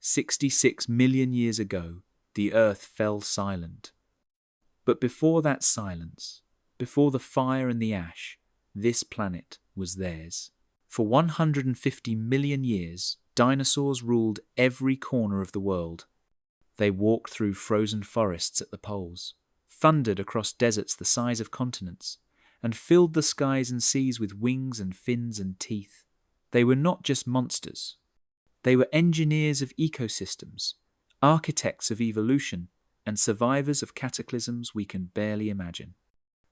66 million years ago, the Earth fell silent. But before that silence, before the fire and the ash, this planet was theirs. For 150 million years, dinosaurs ruled every corner of the world. They walked through frozen forests at the poles, thundered across deserts the size of continents, and filled the skies and seas with wings and fins and teeth. They were not just monsters. They were engineers of ecosystems, architects of evolution, and survivors of cataclysms we can barely imagine.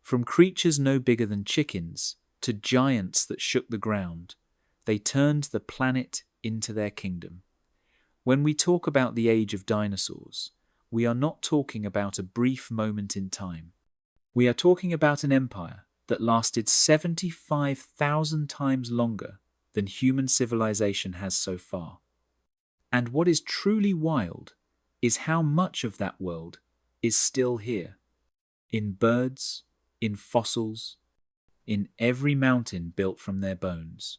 From creatures no bigger than chickens to giants that shook the ground, they turned the planet into their kingdom. When we talk about the age of dinosaurs, we are not talking about a brief moment in time. We are talking about an empire that lasted 75,000 times longer than human civilization has so far. And what is truly wild is how much of that world is still here. In birds, in fossils, in every mountain built from their bones.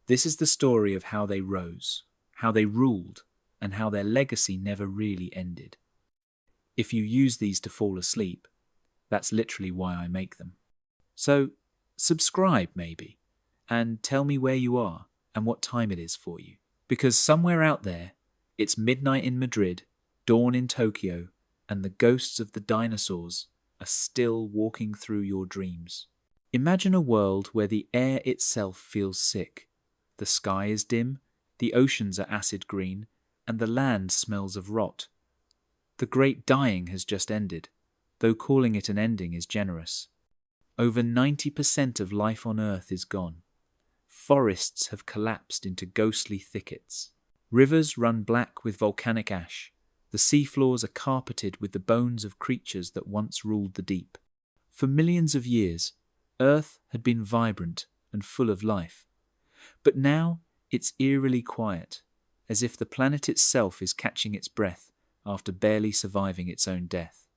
This is the story of how they rose, how they ruled, and how their legacy never really ended. If you use these to fall asleep, that's literally why I make them. So, subscribe maybe, and tell me where you are and what time it is for you. Because somewhere out there, it's midnight in Madrid, dawn in Tokyo, and the ghosts of the dinosaurs are still walking through your dreams. Imagine a world where the air itself feels sick, the sky is dim, the oceans are acid green, and the land smells of rot. The great dying has just ended, though calling it an ending is generous. Over 90% of life on Earth is gone. Forests have collapsed into ghostly thickets. Rivers run black with volcanic ash. The seafloors are carpeted with the bones of creatures that once ruled the deep. For millions of years, Earth had been vibrant and full of life. But now it's eerily quiet, as if the planet itself is catching its breath after barely surviving its own death.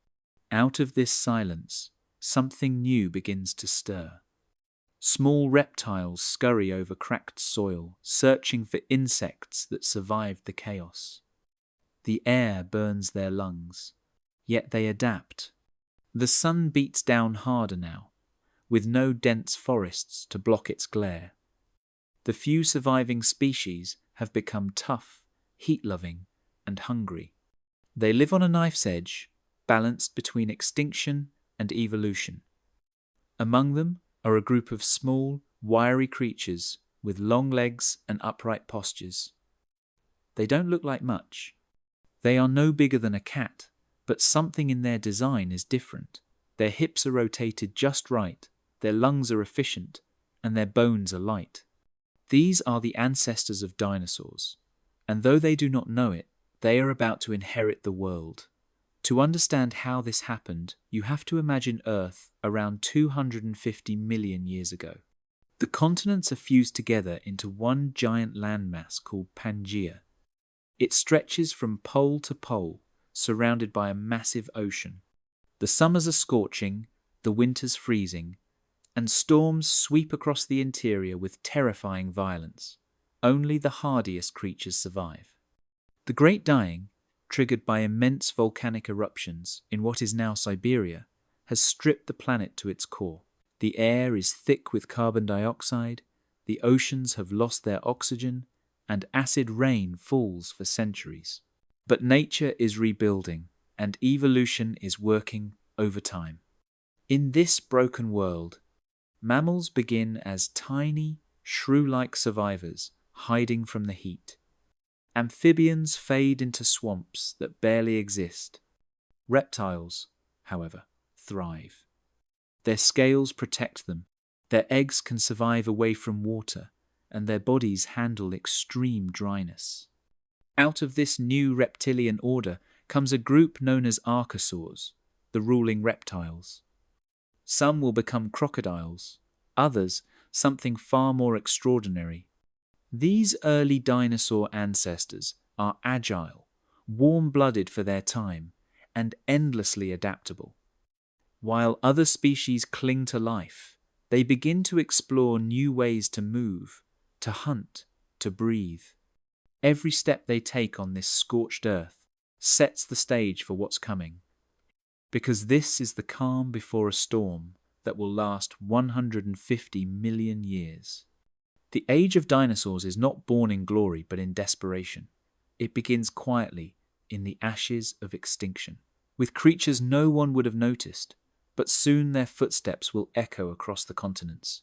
Out of this silence, something new begins to stir. Small reptiles scurry over cracked soil, searching for insects that survived the chaos. The air burns their lungs, yet they adapt. The sun beats down harder now, with no dense forests to block its glare. The few surviving species have become tough, heat-loving, and hungry. They live on a knife's edge, balanced between extinction and evolution. Among them are a group of small, wiry creatures with long legs and upright postures. They don't look like much. They are no bigger than a cat, but something in their design is different. Their hips are rotated just right, their lungs are efficient, and their bones are light. These are the ancestors of dinosaurs, and though they do not know it, they are about to inherit the world. To understand how this happened, you have to imagine Earth around 250 million years ago. The continents are fused together into one giant landmass called Pangaea. It stretches from pole to pole, surrounded by a massive ocean. The summers are scorching, the winters freezing, and storms sweep across the interior with terrifying violence. Only the hardiest creatures survive. The Great Dying, triggered by immense volcanic eruptions in what is now Siberia, has stripped the planet to its core. The air is thick with carbon dioxide, the oceans have lost their oxygen, and acid rain falls for centuries. But nature is rebuilding, and evolution is working overtime. In this broken world, mammals begin as tiny, shrew-like survivors hiding from the heat. Amphibians fade into swamps that barely exist. Reptiles, however, thrive. Their scales protect them, their eggs can survive away from water, and their bodies handle extreme dryness. Out of this new reptilian order comes a group known as archosaurs, the ruling reptiles. Some will become crocodiles, others something far more extraordinary. These early dinosaur ancestors are agile, warm-blooded for their time, and endlessly adaptable. While other species cling to life, they begin to explore new ways to move, to hunt, to breathe. Every step they take on this scorched earth sets the stage for what's coming. Because this is the calm before a storm that will last 150 million years. The age of dinosaurs is not born in glory but in desperation. It begins quietly in the ashes of extinction, with creatures no one would have noticed, but soon their footsteps will echo across the continents.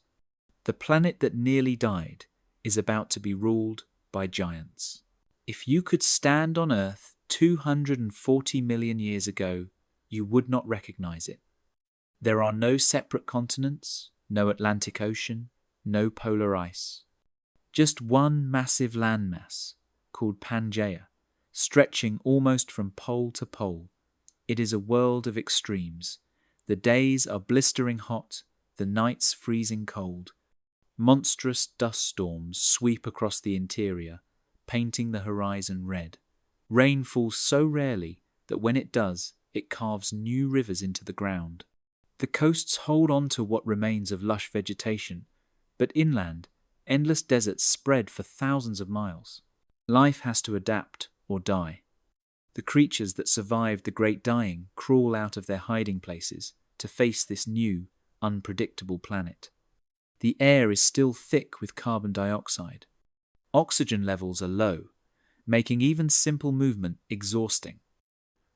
The planet that nearly died is about to be ruled by giants. If you could stand on Earth 240 million years ago, you would not recognize it. There are no separate continents, no Atlantic Ocean, no polar ice. Just one massive landmass called Pangaea, stretching almost from pole to pole. It is a world of extremes. The days are blistering hot, the nights freezing cold. Monstrous dust storms sweep across the interior, painting the horizon red. Rain falls so rarely that when it does, it carves new rivers into the ground. The coasts hold on to what remains of lush vegetation, but inland, endless deserts spread for thousands of miles. Life has to adapt or die. The creatures that survived the Great Dying crawl out of their hiding places to face this new, unpredictable planet. The air is still thick with carbon dioxide. Oxygen levels are low, making even simple movement exhausting.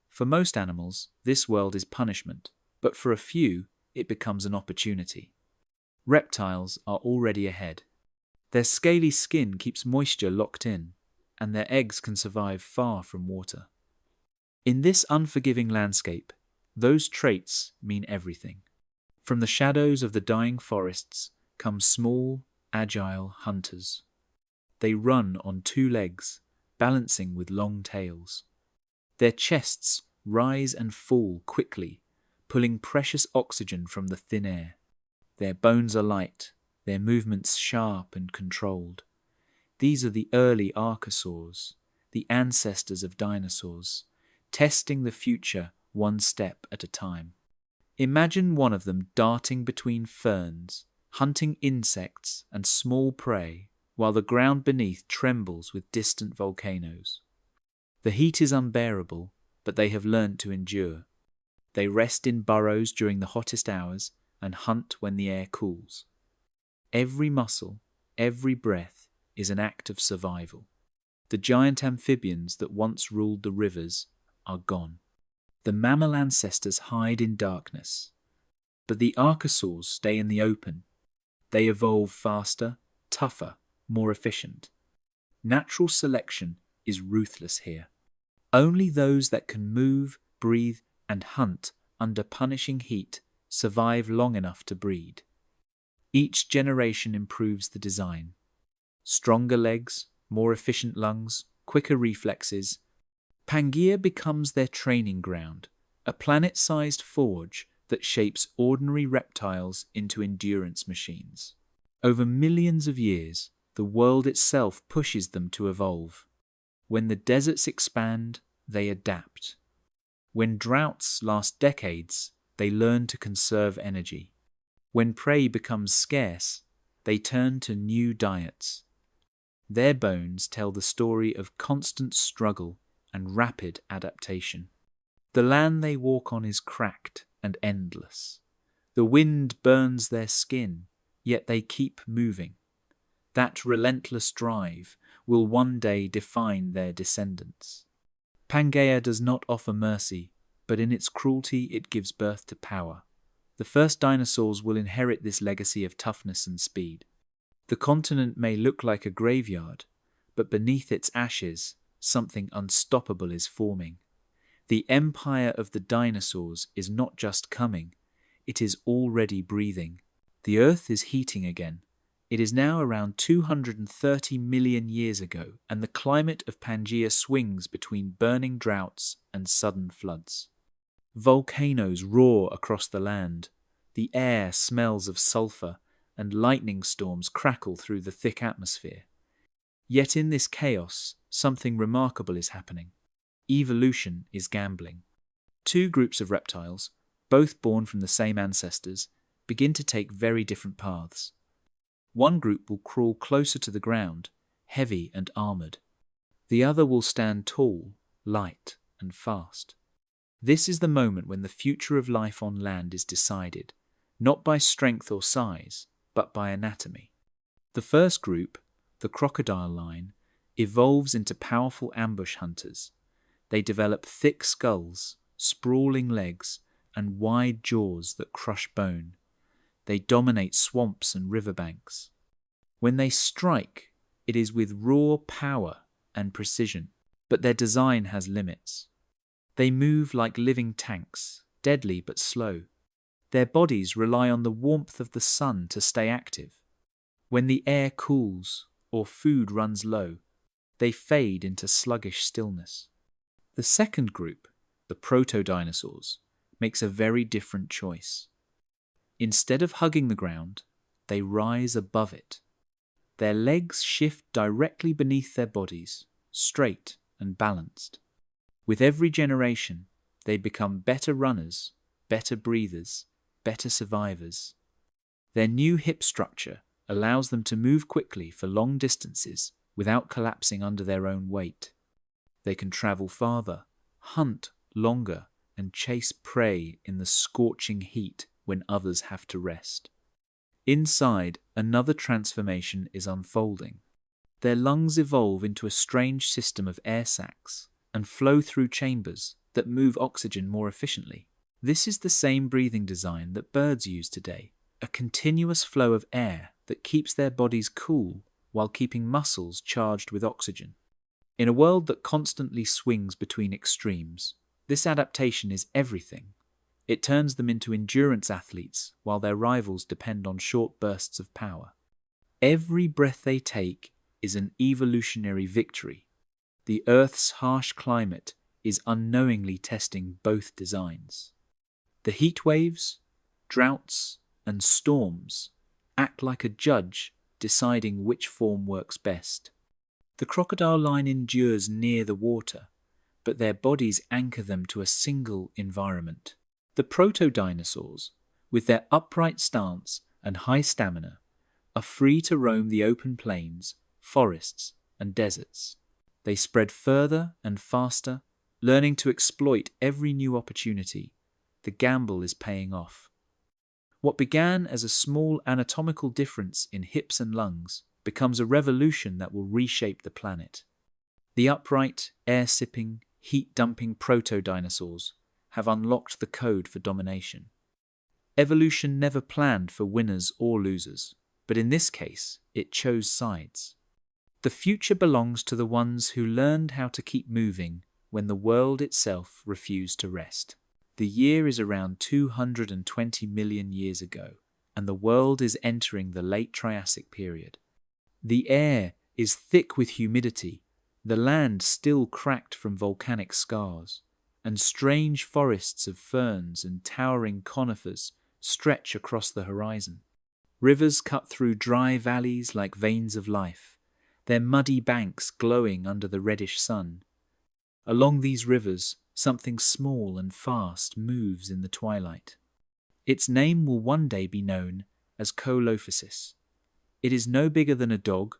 For most animals, this world is punishment, but for a few, it becomes an opportunity. Reptiles are already ahead. Their scaly skin keeps moisture locked in, and their eggs can survive far from water. In this unforgiving landscape, those traits mean everything. From the shadows of the dying forests come small, agile hunters. They run on two legs, balancing with long tails. Their chests rise and fall quickly, pulling precious oxygen from the thin air. Their bones are light, their movements sharp and controlled. These are the early archosaurs, the ancestors of dinosaurs, testing the future one step at a time. Imagine one of them darting between ferns, hunting insects and small prey, while the ground beneath trembles with distant volcanoes. The heat is unbearable, but they have learned to endure. They rest in burrows during the hottest hours and hunt when the air cools. Every muscle, every breath is an act of survival. The giant amphibians that once ruled the rivers are gone. The mammal ancestors hide in darkness, but the archosaurs stay in the open. They evolve faster, tougher, more efficient. Natural selection is ruthless here. Only those that can move, breathe, and hunt under punishing heat survive long enough to breed. Each generation improves the design. Stronger legs, more efficient lungs, quicker reflexes. Pangaea becomes their training ground, a planet-sized forge that shapes ordinary reptiles into endurance machines. Over millions of years, the world itself pushes them to evolve. When the deserts expand, they adapt. When droughts last decades, they learn to conserve energy. When prey becomes scarce, they turn to new diets. Their bones tell the story of constant struggle and rapid adaptation. The land they walk on is cracked and endless. The wind burns their skin, yet they keep moving. That relentless drive will one day define their descendants. Pangaea does not offer mercy, but in its cruelty it gives birth to power. The first dinosaurs will inherit this legacy of toughness and speed. The continent may look like a graveyard, but beneath its ashes, something unstoppable is forming. The empire of the dinosaurs is not just coming, it is already breathing. The Earth is heating again. It is now around 230 million years ago, and the climate of Pangaea swings between burning droughts and sudden floods. Volcanoes roar across the land. The air smells of sulfur, and lightning storms crackle through the thick atmosphere. Yet in this chaos, something remarkable is happening. Evolution is gambling. Two groups of reptiles, both born from the same ancestors, begin to take very different paths. One group will crawl closer to the ground, heavy and armoured. The other will stand tall, light, and fast. This is the moment when the future of life on land is decided, not by strength or size, but by anatomy. The first group, the crocodile line, evolves into powerful ambush hunters. They develop thick skulls, sprawling legs, and wide jaws that crush bone. They dominate swamps and riverbanks. When they strike, it is with raw power and precision, but their design has limits. They move like living tanks, deadly but slow. Their bodies rely on the warmth of the sun to stay active. When the air cools or food runs low, they fade into sluggish stillness. The second group, the proto-dinosaurs, makes a very different choice. Instead of hugging the ground, they rise above it. Their legs shift directly beneath their bodies, straight and balanced. With every generation, they become better runners, better breathers, better survivors. Their new hip structure allows them to move quickly for long distances without collapsing under their own weight. They can travel farther, hunt longer, and chase prey in the scorching heat when others have to rest. Inside, another transformation is unfolding. Their lungs evolve into a strange system of air sacs and flow through chambers that move oxygen more efficiently. This is the same breathing design that birds use today, a continuous flow of air that keeps their bodies cool while keeping muscles charged with oxygen. In a world that constantly swings between extremes, this adaptation is everything. It turns them into endurance athletes while their rivals depend on short bursts of power. Every breath they take is an evolutionary victory. The Earth's harsh climate is unknowingly testing both designs. The heat waves, droughts, and storms act like a judge deciding which form works best. The crocodile line endures near the water, but their bodies anchor them to a single environment. The proto-dinosaurs, with their upright stance and high stamina, are free to roam the open plains, forests, and deserts. They spread further and faster, learning to exploit every new opportunity. The gamble is paying off. What began as a small anatomical difference in hips and lungs becomes a revolution that will reshape the planet. The upright, air-sipping, heat-dumping proto-dinosaurs have unlocked the code for domination. Evolution never planned for winners or losers, but in this case, it chose sides. The future belongs to the ones who learned how to keep moving when the world itself refused to rest. The year is around 220 million years ago, and the world is entering the late Triassic period. The air is thick with humidity, the land still cracked from volcanic scars, and strange forests of ferns and towering conifers stretch across the horizon. Rivers cut through dry valleys like veins of life, their muddy banks glowing under the reddish sun. Along these rivers, something small and fast moves in the twilight. Its name will one day be known as Coelophysis. It is no bigger than a dog,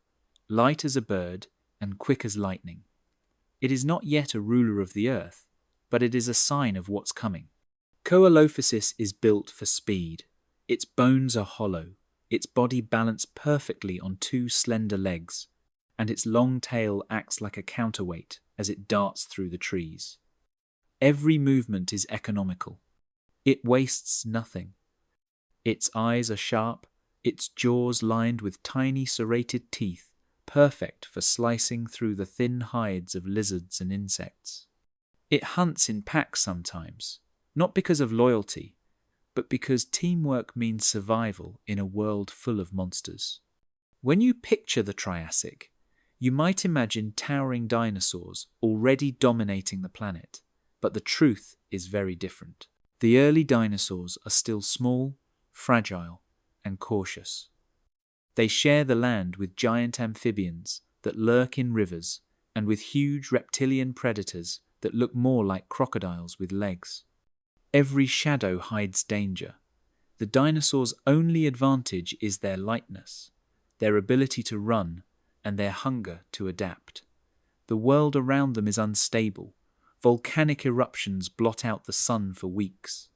light as a bird, and quick as lightning. It is not yet a ruler of the earth, but it is a sign of what's coming. Coelophysis is built for speed. Its bones are hollow, its body balanced perfectly on two slender legs, and its long tail acts like a counterweight as it darts through the trees. Every movement is economical. It wastes nothing. Its eyes are sharp, its jaws lined with tiny serrated teeth, perfect for slicing through the thin hides of lizards and insects. It hunts in packs sometimes, not because of loyalty, but because teamwork means survival in a world full of monsters. When you picture the Triassic, you might imagine towering dinosaurs already dominating the planet, but the truth is very different. The early dinosaurs are still small, fragile, and cautious. They share the land with giant amphibians that lurk in rivers and with huge reptilian predators that look more like crocodiles with legs. Every shadow hides danger. The dinosaurs' only advantage is their lightness, their ability to run, and their hunger to adapt. The world around them is unstable. Volcanic eruptions blot out the sun for weeks.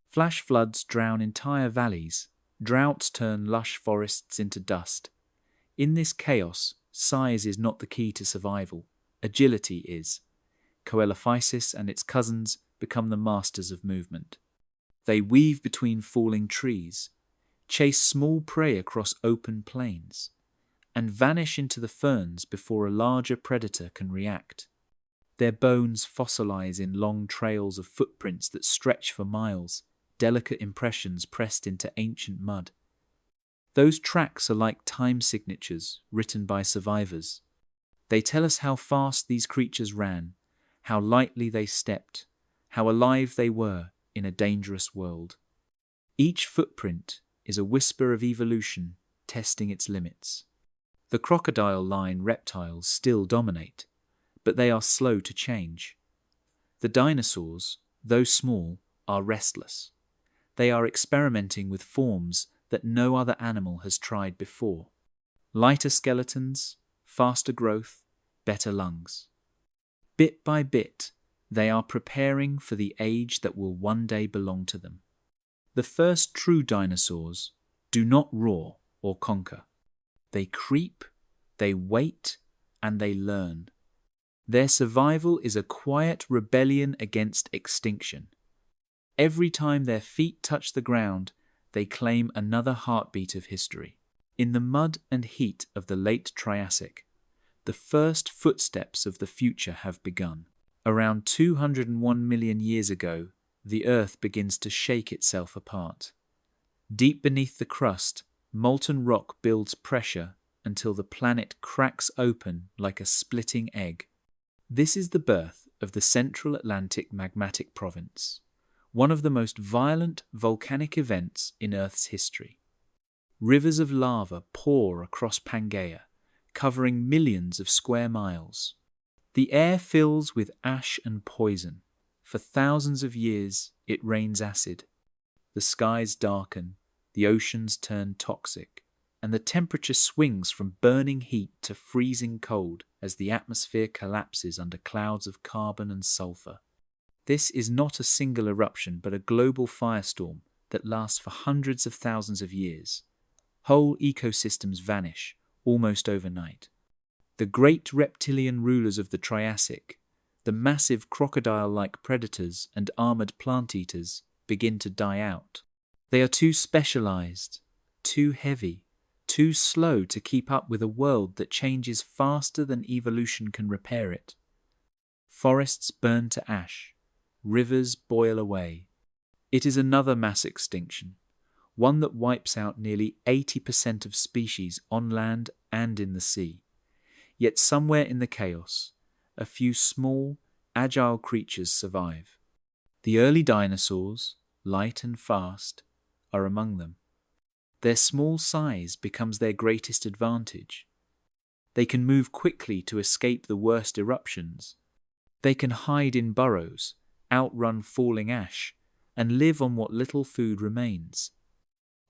Flash floods drown entire valleys. Droughts turn lush forests into dust. In this chaos, size is not the key to survival. Agility is. Coelophysis and its cousins become the masters of movement. They weave between falling trees, chase small prey across open plains, and vanish into the ferns before a larger predator can react. Their bones fossilize in long trails of footprints that stretch for miles, delicate impressions pressed into ancient mud. Those tracks are like time signatures written by survivors. They tell us how fast these creatures ran, how lightly they stepped, how alive they were in a dangerous world. Each footprint is a whisper of evolution testing its limits. The crocodile-line reptiles still dominate, but they are slow to change. The dinosaurs, though small, are restless. They are experimenting with forms that no other animal has tried before. Lighter skeletons, faster growth, better lungs. Bit by bit, they are preparing for the age that will one day belong to them. The first true dinosaurs do not roar or conquer. They creep, they wait, and they learn. Their survival is a quiet rebellion against extinction. Every time their feet touch the ground, they claim another heartbeat of history. In the mud and heat of the late Triassic, the first footsteps of the future have begun. Around 201 million years ago, the Earth begins to shake itself apart. Deep beneath the crust, molten rock builds pressure until the planet cracks open like a splitting egg. This is the birth of the Central Atlantic Magmatic Province, one of the most violent volcanic events in Earth's history. Rivers of lava pour across Pangaea, covering millions of square miles. The air fills with ash and poison. For thousands of years, it rains acid. The skies darken, the oceans turn toxic, and the temperature swings from burning heat to freezing cold as the atmosphere collapses under clouds of carbon and sulfur. This is not a single eruption, but a global firestorm that lasts for hundreds of thousands of years. Whole ecosystems vanish almost overnight. The great reptilian rulers of the Triassic, the massive crocodile-like predators and armored plant-eaters, begin to die out. They are too specialized, too heavy, too slow to keep up with a world that changes faster than evolution can repair it. Forests burn to ash, rivers boil away. It is another mass extinction, one that wipes out nearly 80% of species on land and in the sea. Yet somewhere in the chaos, a few small, agile creatures survive. The early dinosaurs, light and fast, are among them. Their small size becomes their greatest advantage. They can move quickly to escape the worst eruptions. They can hide in burrows, outrun falling ash, and live on what little food remains.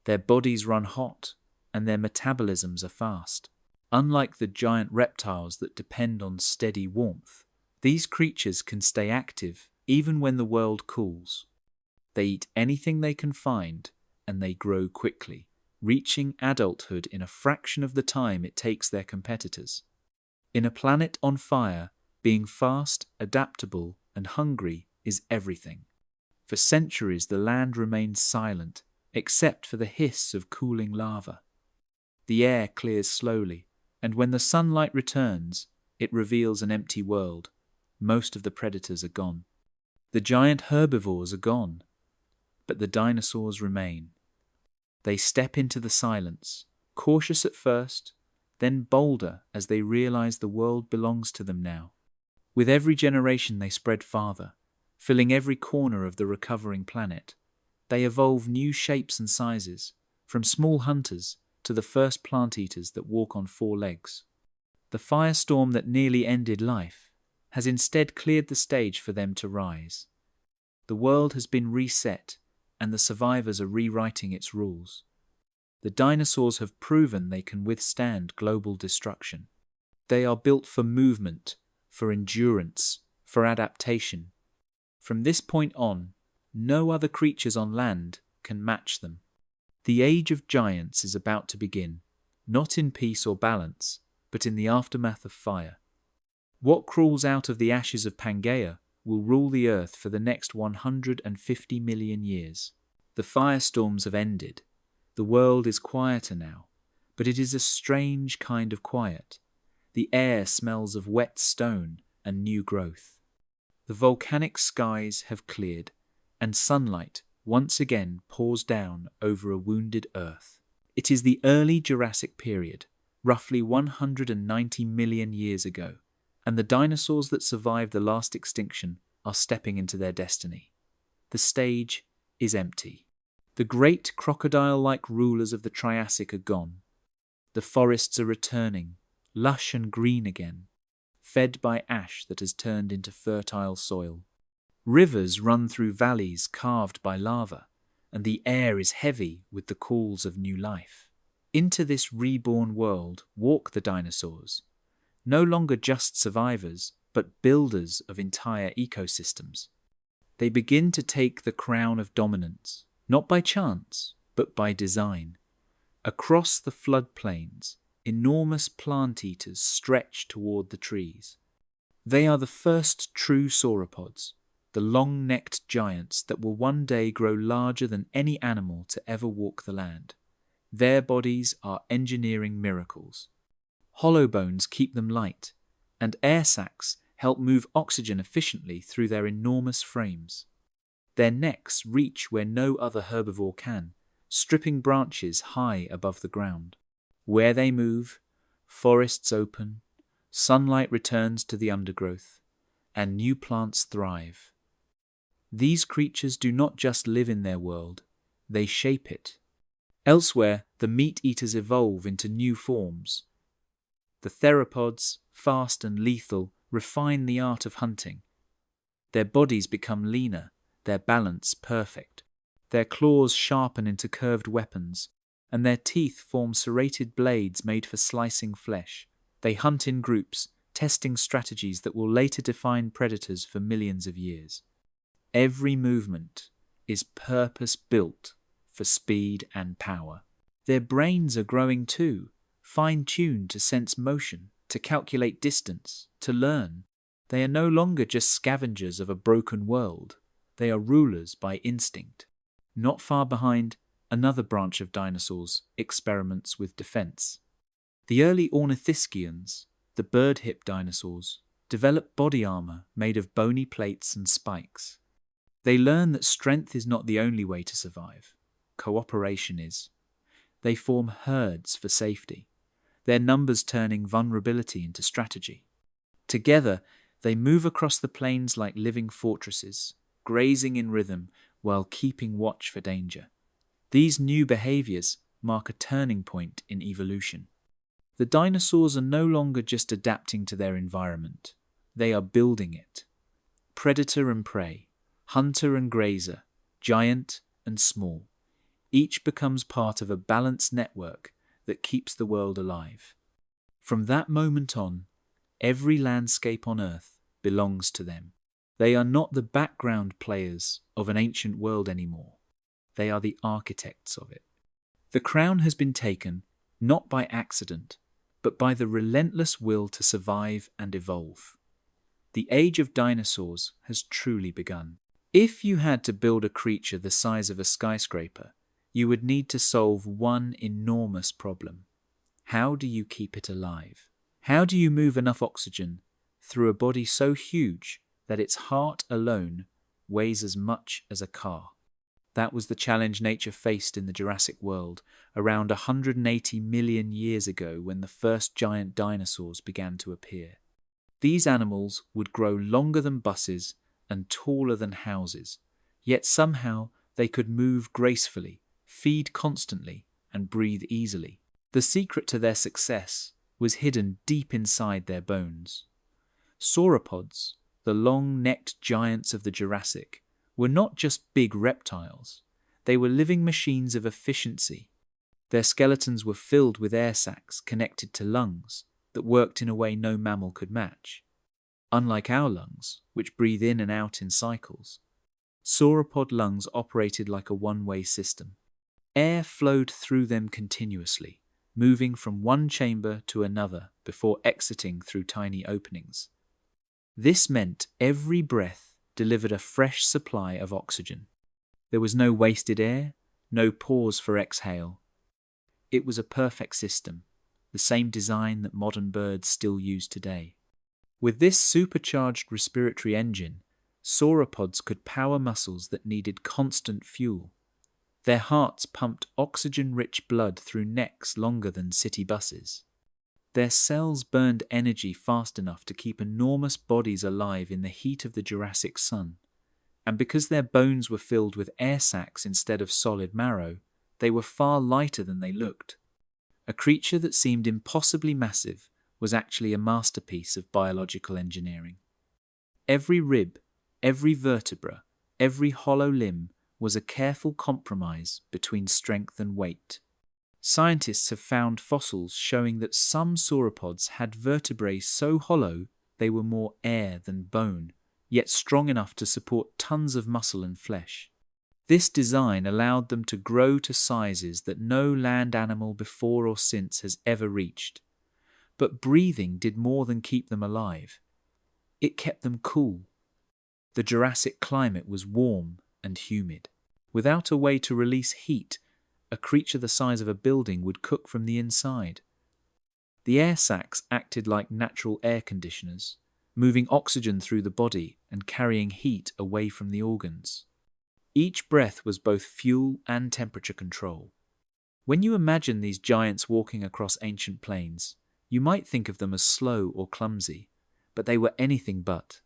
Their bodies run hot, and their metabolisms are fast. Unlike the giant reptiles that depend on steady warmth, these creatures can stay active even when the world cools. They eat anything they can find, and they grow quickly, reaching adulthood in a fraction of the time it takes their competitors. In a planet on fire, being fast, adaptable, and hungry is everything. For centuries the land remains silent, except for the hiss of cooling lava. The air clears slowly, and when the sunlight returns, it reveals an empty world. Most of the predators are gone. The giant herbivores are gone, but the dinosaurs remain. They step into the silence, cautious at first, then bolder as they realize the world belongs to them now. With every generation they spread farther, filling every corner of the recovering planet. They evolve new shapes and sizes, from small hunters to the first plant-eaters that walk on four legs. The firestorm that nearly ended life has instead cleared the stage for them to rise. The world has been reset, and the survivors are rewriting its rules. The dinosaurs have proven they can withstand global destruction. They are built for movement, for endurance, for adaptation. From this point on, no other creatures on land can match them. The age of giants is about to begin, not in peace or balance, but in the aftermath of fire. What crawls out of the ashes of Pangaea will rule the earth for the next 150 million years. The firestorms have ended. The world is quieter now, but it is a strange kind of quiet. The air smells of wet stone and new growth. The volcanic skies have cleared, and sunlight once again pours down over a wounded earth. It is the early Jurassic period, roughly 190 million years ago, and the dinosaurs that survived the last extinction are stepping into their destiny. The stage is empty. The great crocodile-like rulers of the Triassic are gone. The forests are returning, lush and green again, fed by ash that has turned into fertile soil. Rivers run through valleys carved by lava, and the air is heavy with the calls of new life. Into this reborn world walk the dinosaurs, no longer just survivors, but builders of entire ecosystems. They begin to take the crown of dominance, not by chance, but by design. Across the floodplains, enormous plant eaters stretch toward the trees. They are the first true sauropods, the long-necked giants that will one day grow larger than any animal to ever walk the land. Their bodies are engineering miracles. Hollow bones keep them light, and air sacs help move oxygen efficiently through their enormous frames. Their necks reach where no other herbivore can, stripping branches high above the ground. Where they move, forests open, sunlight returns to the undergrowth, and new plants thrive. These creatures do not just live in their world, they shape it. Elsewhere, the meat-eaters evolve into new forms. The theropods, fast and lethal, refine the art of hunting. Their bodies become leaner, their balance perfect. Their claws sharpen into curved weapons, and their teeth form serrated blades made for slicing flesh. They hunt in groups, testing strategies that will later define predators for millions of years. Every movement is purpose-built for speed and power. Their brains are growing too, fine-tuned to sense motion, to calculate distance, to learn. They are no longer just scavengers of a broken world. They are rulers by instinct. Not far behind, another branch of dinosaurs experiments with defense. The early ornithischians, the bird-hip dinosaurs, developed body armor made of bony plates and spikes. They learn that strength is not the only way to survive. Cooperation is. They form herds for safety, their numbers turning vulnerability into strategy. Together, they move across the plains like living fortresses, grazing in rhythm while keeping watch for danger. These new behaviors mark a turning point in evolution. The dinosaurs are no longer just adapting to their environment. They are building it. Predator and prey, hunter and grazer, giant and small. Each becomes part of a balanced network that keeps the world alive. From that moment on, every landscape on Earth belongs to them. They are not the background players of an ancient world anymore. They are the architects of it. The crown has been taken, not by accident, but by the relentless will to survive and evolve. The age of dinosaurs has truly begun. If you had to build a creature the size of a skyscraper, you would need to solve one enormous problem. How do you keep it alive? How do you move enough oxygen through a body so huge that its heart alone weighs as much as a car? That was the challenge nature faced in the Jurassic world around 180 million years ago when the first giant dinosaurs began to appear. These animals would grow longer than buses and taller than houses, yet somehow they could move gracefully, feed constantly, and breathe easily. The secret to their success was hidden deep inside their bones. Sauropods, the long-necked giants of the Jurassic, were not just big reptiles. They were living machines of efficiency. Their skeletons were filled with air sacs connected to lungs that worked in a way no mammal could match. Unlike our lungs, which breathe in and out in cycles, sauropod lungs operated like a one-way system. Air flowed through them continuously, moving from one chamber to another before exiting through tiny openings. This meant every breath delivered a fresh supply of oxygen. There was no wasted air, no pause for exhale. It was a perfect system, the same design that modern birds still use today. With this supercharged respiratory engine, sauropods could power muscles that needed constant fuel. Their hearts pumped oxygen-rich blood through necks longer than city buses. Their cells burned energy fast enough to keep enormous bodies alive in the heat of the Jurassic sun. And because their bones were filled with air sacs instead of solid marrow, they were far lighter than they looked. A creature that seemed impossibly massive was actually a masterpiece of biological engineering. Every rib, every vertebra, every hollow limb was a careful compromise between strength and weight. Scientists have found fossils showing that some sauropods had vertebrae so hollow they were more air than bone, yet strong enough to support tons of muscle and flesh. This design allowed them to grow to sizes that no land animal before or since has ever reached. But breathing did more than keep them alive. It kept them cool. The Jurassic climate was warm and humid. Without a way to release heat, a creature the size of a building would cook from the inside. The air sacs acted like natural air conditioners, moving oxygen through the body and carrying heat away from the organs. Each breath was both fuel and temperature control. When you imagine these giants walking across ancient plains, you might think of them as slow or clumsy, but they were anything but.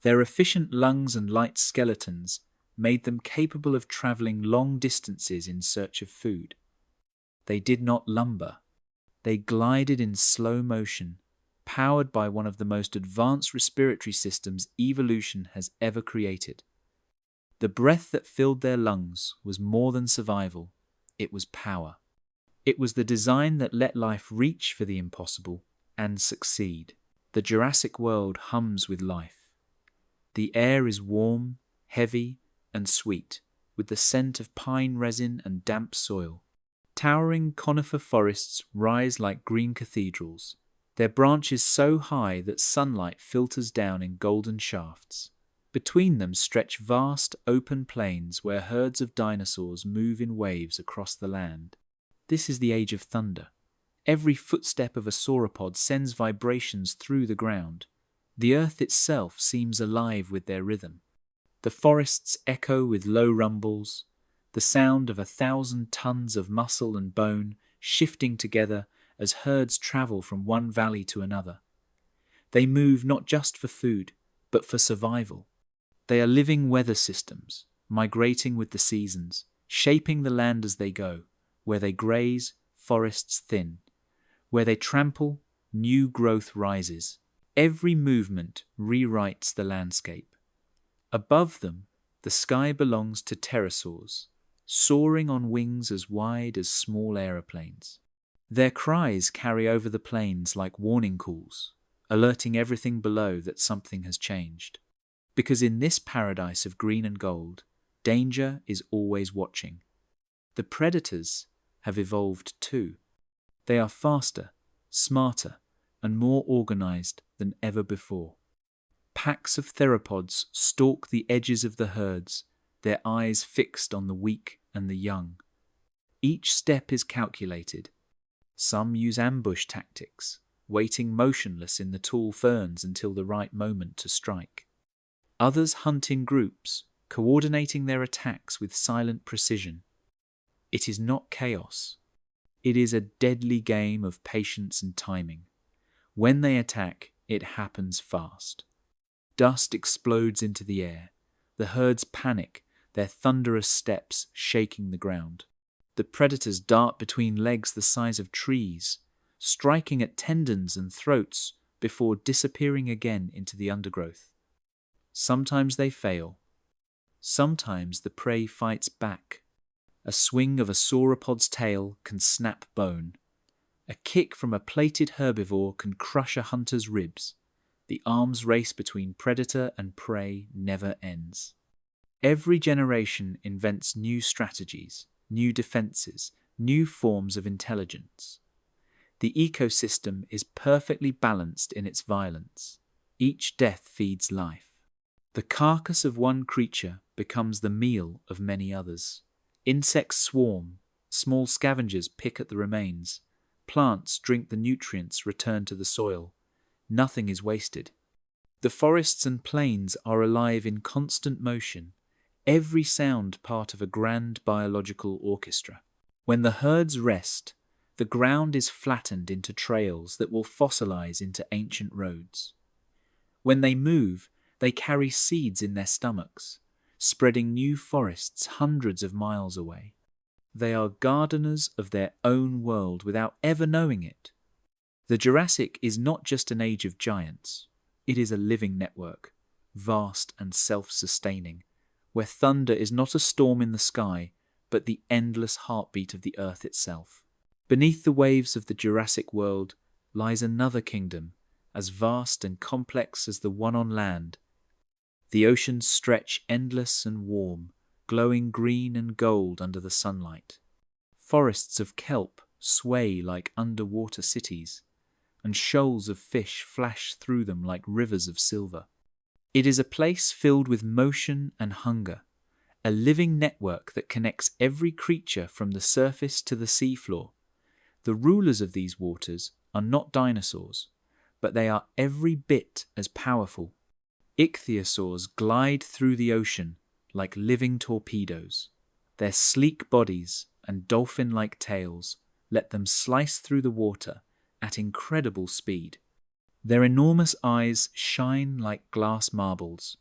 Their efficient lungs and light skeletons made them capable of traveling long distances in search of food. They did not lumber. They glided in slow motion, powered by one of the most advanced respiratory systems evolution has ever created. The breath that filled their lungs was more than survival, it was power. It was the design that let life reach for the impossible and succeed. The Jurassic world hums with life. The air is warm, heavy, and sweet, with the scent of pine resin and damp soil. Towering conifer forests rise like green cathedrals, their branches so high that sunlight filters down in golden shafts. Between them stretch vast, open plains where herds of dinosaurs move in waves across the land. This is the age of thunder. Every footstep of a sauropod sends vibrations through the ground. The earth itself seems alive with their rhythm. The forests echo with low rumbles, the sound of 1,000 tons of muscle and bone shifting together as herds travel from one valley to another. They move not just for food, but for survival. They are living weather systems, migrating with the seasons, shaping the land as they go. Where they graze, forests thin. Where they trample, new growth rises. Every movement rewrites the landscape. Above them, the sky belongs to pterosaurs, soaring on wings as wide as small aeroplanes. Their cries carry over the plains like warning calls, alerting everything below that something has changed. Because in this paradise of green and gold, danger is always watching. The predators have evolved too. They are faster, smarter, and more organized than ever before. Packs of theropods stalk the edges of the herds, their eyes fixed on the weak and the young. Each step is calculated. Some use ambush tactics, waiting motionless in the tall ferns until the right moment to strike. Others hunt in groups, coordinating their attacks with silent precision. It is not chaos. It is a deadly game of patience and timing. When they attack, it happens fast. Dust explodes into the air. The herds panic, their thunderous steps shaking the ground. The predators dart between legs the size of trees, striking at tendons and throats before disappearing again into the undergrowth. Sometimes they fail. Sometimes the prey fights back. A swing of a sauropod's tail can snap bone. A kick from a plated herbivore can crush a hunter's ribs. The arms race between predator and prey never ends. Every generation invents new strategies, new defenses, new forms of intelligence. The ecosystem is perfectly balanced in its violence. Each death feeds life. The carcass of one creature becomes the meal of many others. Insects swarm, small scavengers pick at the remains, plants drink the nutrients returned to the soil. Nothing is wasted. The forests and plains are alive in constant motion, every sound part of a grand biological orchestra. When the herds rest, the ground is flattened into trails that will fossilize into ancient roads. When they move, they carry seeds in their stomachs, spreading new forests hundreds of miles away. They are gardeners of their own world without ever knowing it. The Jurassic is not just an age of giants. It is a living network, vast and self-sustaining, where thunder is not a storm in the sky, but the endless heartbeat of the earth itself. Beneath the waves of the Jurassic world lies another kingdom, as vast and complex as the one on land. The oceans stretch endless and warm, glowing green and gold under the sunlight. Forests of kelp sway like underwater cities, and shoals of fish flash through them like rivers of silver. It is a place filled with motion and hunger, a living network that connects every creature from the surface to the seafloor. The rulers of these waters are not dinosaurs, but they are every bit as powerful. Ichthyosaurs glide through the ocean like living torpedoes. Their sleek bodies and dolphin-like tails let them slice through the water at incredible speed. Their enormous eyes shine like glass marbles,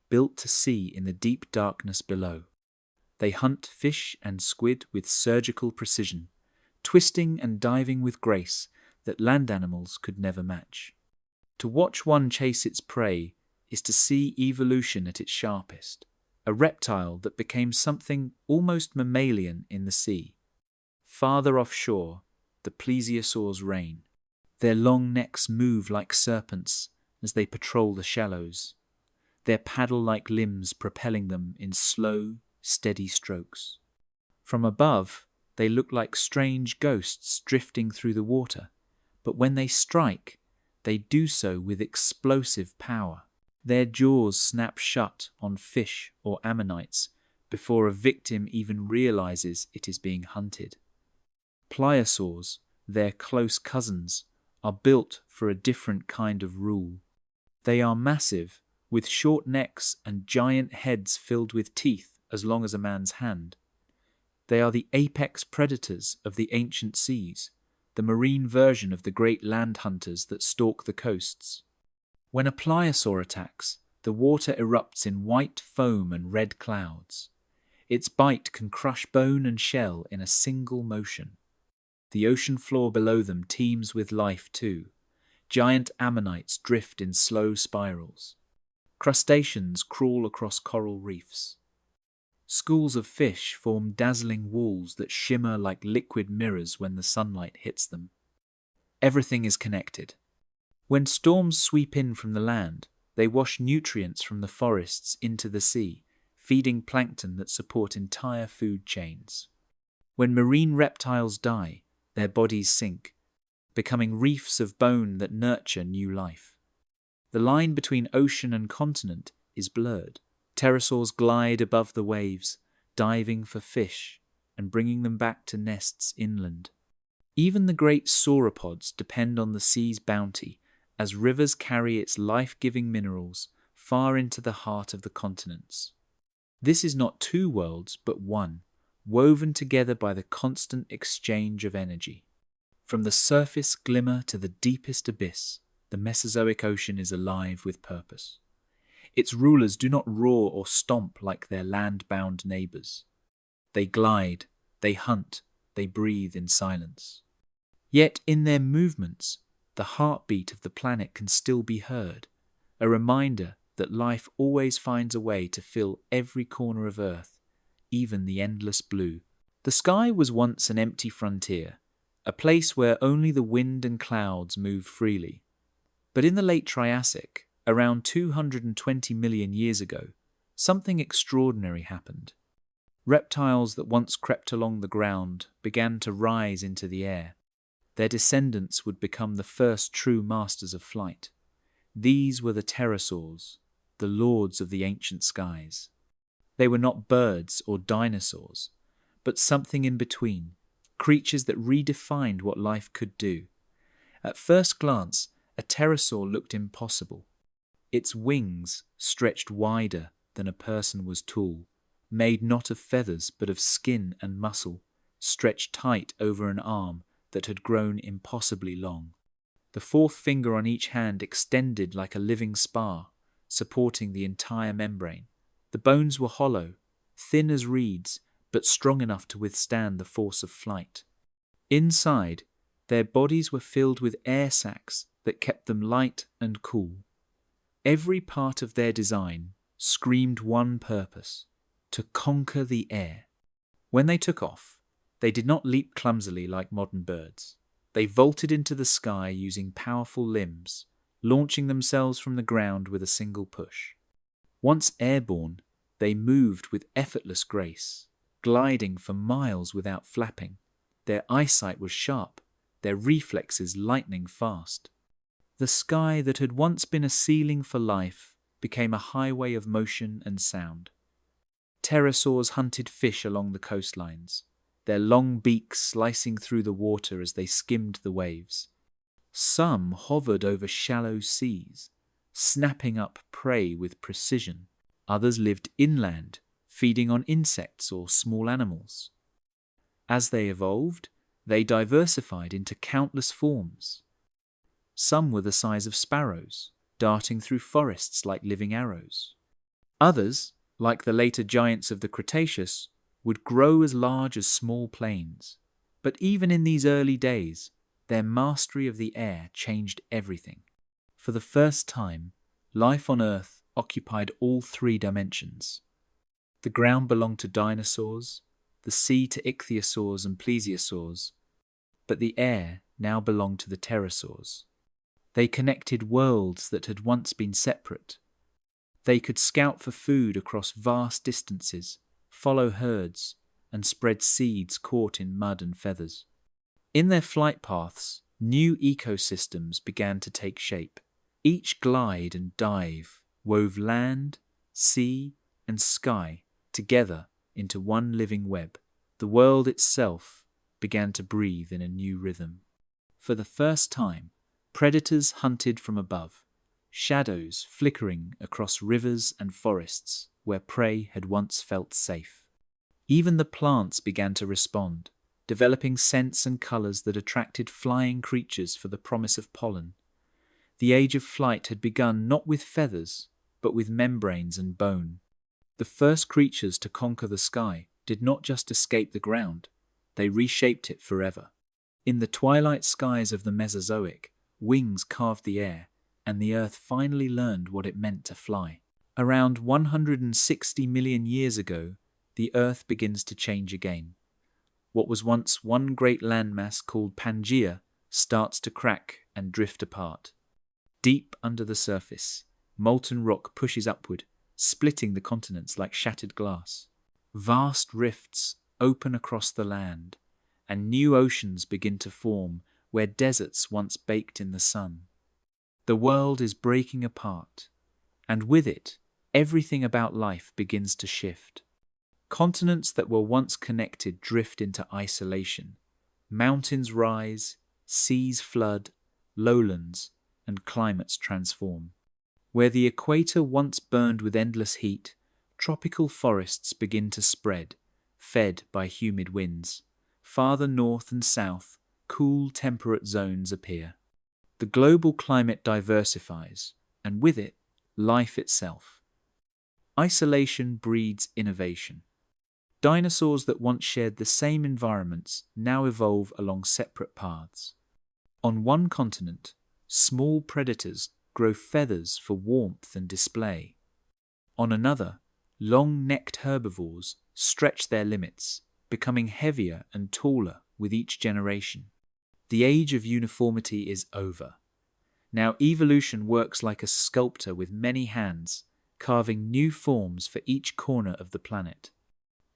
built to see in the deep darkness below. They hunt fish and squid with surgical precision, twisting and diving with grace that land animals could never match. To watch one chase its prey is to see evolution at its sharpest, a reptile that became something almost mammalian in the sea. Farther offshore, the plesiosaurs reign. Their long necks move like serpents as they patrol the shallows, their paddle-like limbs propelling them in slow, steady strokes. From above, they look like strange ghosts drifting through the water, but when they strike, they do so with explosive power. Their jaws snap shut on fish or ammonites before a victim even realizes it is being hunted. Pliosaurs, their close cousins, are built for a different kind of rule. They are massive, with short necks and giant heads filled with teeth as long as a man's hand. They are the apex predators of the ancient seas, the marine version of the great land hunters that stalk the coasts. When a pliosaur attacks, the water erupts in white foam and red clouds. Its bite can crush bone and shell in a single motion. The ocean floor below them teems with life too. Giant ammonites drift in slow spirals. Crustaceans crawl across coral reefs. Schools of fish form dazzling walls that shimmer like liquid mirrors when the sunlight hits them. Everything is connected. When storms sweep in from the land, they wash nutrients from the forests into the sea, feeding plankton that support entire food chains. When marine reptiles die, their bodies sink, becoming reefs of bone that nurture new life. The line between ocean and continent is blurred. Pterosaurs glide above the waves, diving for fish and bringing them back to nests inland. Even the great sauropods depend on the sea's bounty as rivers carry its life-giving minerals far into the heart of the continents. This is not two worlds, but one, woven together by the constant exchange of energy. From the surface glimmer to the deepest abyss, the Mesozoic ocean is alive with purpose. Its rulers do not roar or stomp like their land-bound neighbours. They glide, they hunt, they breathe in silence. Yet in their movements, the heartbeat of the planet can still be heard, a reminder that life always finds a way to fill every corner of Earth, even the endless blue. The sky was once an empty frontier, a place where only the wind and clouds moved freely. But in the late Triassic, around 220 million years ago, something extraordinary happened. Reptiles that once crept along the ground began to rise into the air. Their descendants would become the first true masters of flight. These were the pterosaurs, the lords of the ancient skies. They were not birds or dinosaurs, but something in between, creatures that redefined what life could do. At first glance, a pterosaur looked impossible. Its wings stretched wider than a person was tall, made not of feathers but of skin and muscle, stretched tight over an arm that had grown impossibly long. The fourth finger on each hand extended like a living spar, supporting the entire membrane. The bones were hollow, thin as reeds, but strong enough to withstand the force of flight. Inside, their bodies were filled with air sacs that kept them light and cool. Every part of their design screamed one purpose: to conquer the air. When they took off, they did not leap clumsily like modern birds. They vaulted into the sky using powerful limbs, launching themselves from the ground with a single push. Once airborne, they moved with effortless grace, gliding for miles without flapping. Their eyesight was sharp, their reflexes lightning fast. The sky that had once been a ceiling for life became a highway of motion and sound. Pterosaurs hunted fish along the coastlines, their long beaks slicing through the water as they skimmed the waves. Some hovered over shallow seas, snapping up prey with precision. Others lived inland, feeding on insects or small animals. As they evolved, they diversified into countless forms. Some were the size of sparrows, darting through forests like living arrows. Others, like the later giants of the Cretaceous, would grow as large as small plains. But even in these early days, their mastery of the air changed everything. For the first time, life on Earth occupied all three dimensions. The ground belonged to dinosaurs, the sea to ichthyosaurs and plesiosaurs, but the air now belonged to the pterosaurs. They connected worlds that had once been separate. They could scout for food across vast distances, follow herds, and spread seeds caught in mud and feathers. In their flight paths, new ecosystems began to take shape. Each glide and dive wove land, sea, and sky together into one living web. The world itself began to breathe in a new rhythm. For the first time, predators hunted from above, shadows flickering across rivers and forests where prey had once felt safe. Even the plants began to respond, developing scents and colours that attracted flying creatures for the promise of pollen. The age of flight had begun not with feathers, but with membranes and bone. The first creatures to conquer the sky did not just escape the ground, they reshaped it forever. In the twilight skies of the Mesozoic, wings carved the air, and the Earth finally learned what it meant to fly. Around 160 million years ago, the Earth begins to change again. What was once one great landmass called Pangaea starts to crack and drift apart. Deep under the surface, molten rock pushes upward, splitting the continents like shattered glass. Vast rifts open across the land, and new oceans begin to form where deserts once baked in the sun. The world is breaking apart, and with it, everything about life begins to shift. Continents that were once connected drift into isolation. Mountains rise, seas flood, lowlands, and climates transform. Where the equator once burned with endless heat, tropical forests begin to spread, fed by humid winds. Farther north and south, cool temperate zones appear. The global climate diversifies, and with it, life itself. Isolation breeds innovation. Dinosaurs that once shared the same environments now evolve along separate paths. On one continent, small predators grow feathers for warmth and display. On another, long-necked herbivores stretch their limits, becoming heavier and taller with each generation. The age of uniformity is over. Now evolution works like a sculptor with many hands, carving new forms for each corner of the planet.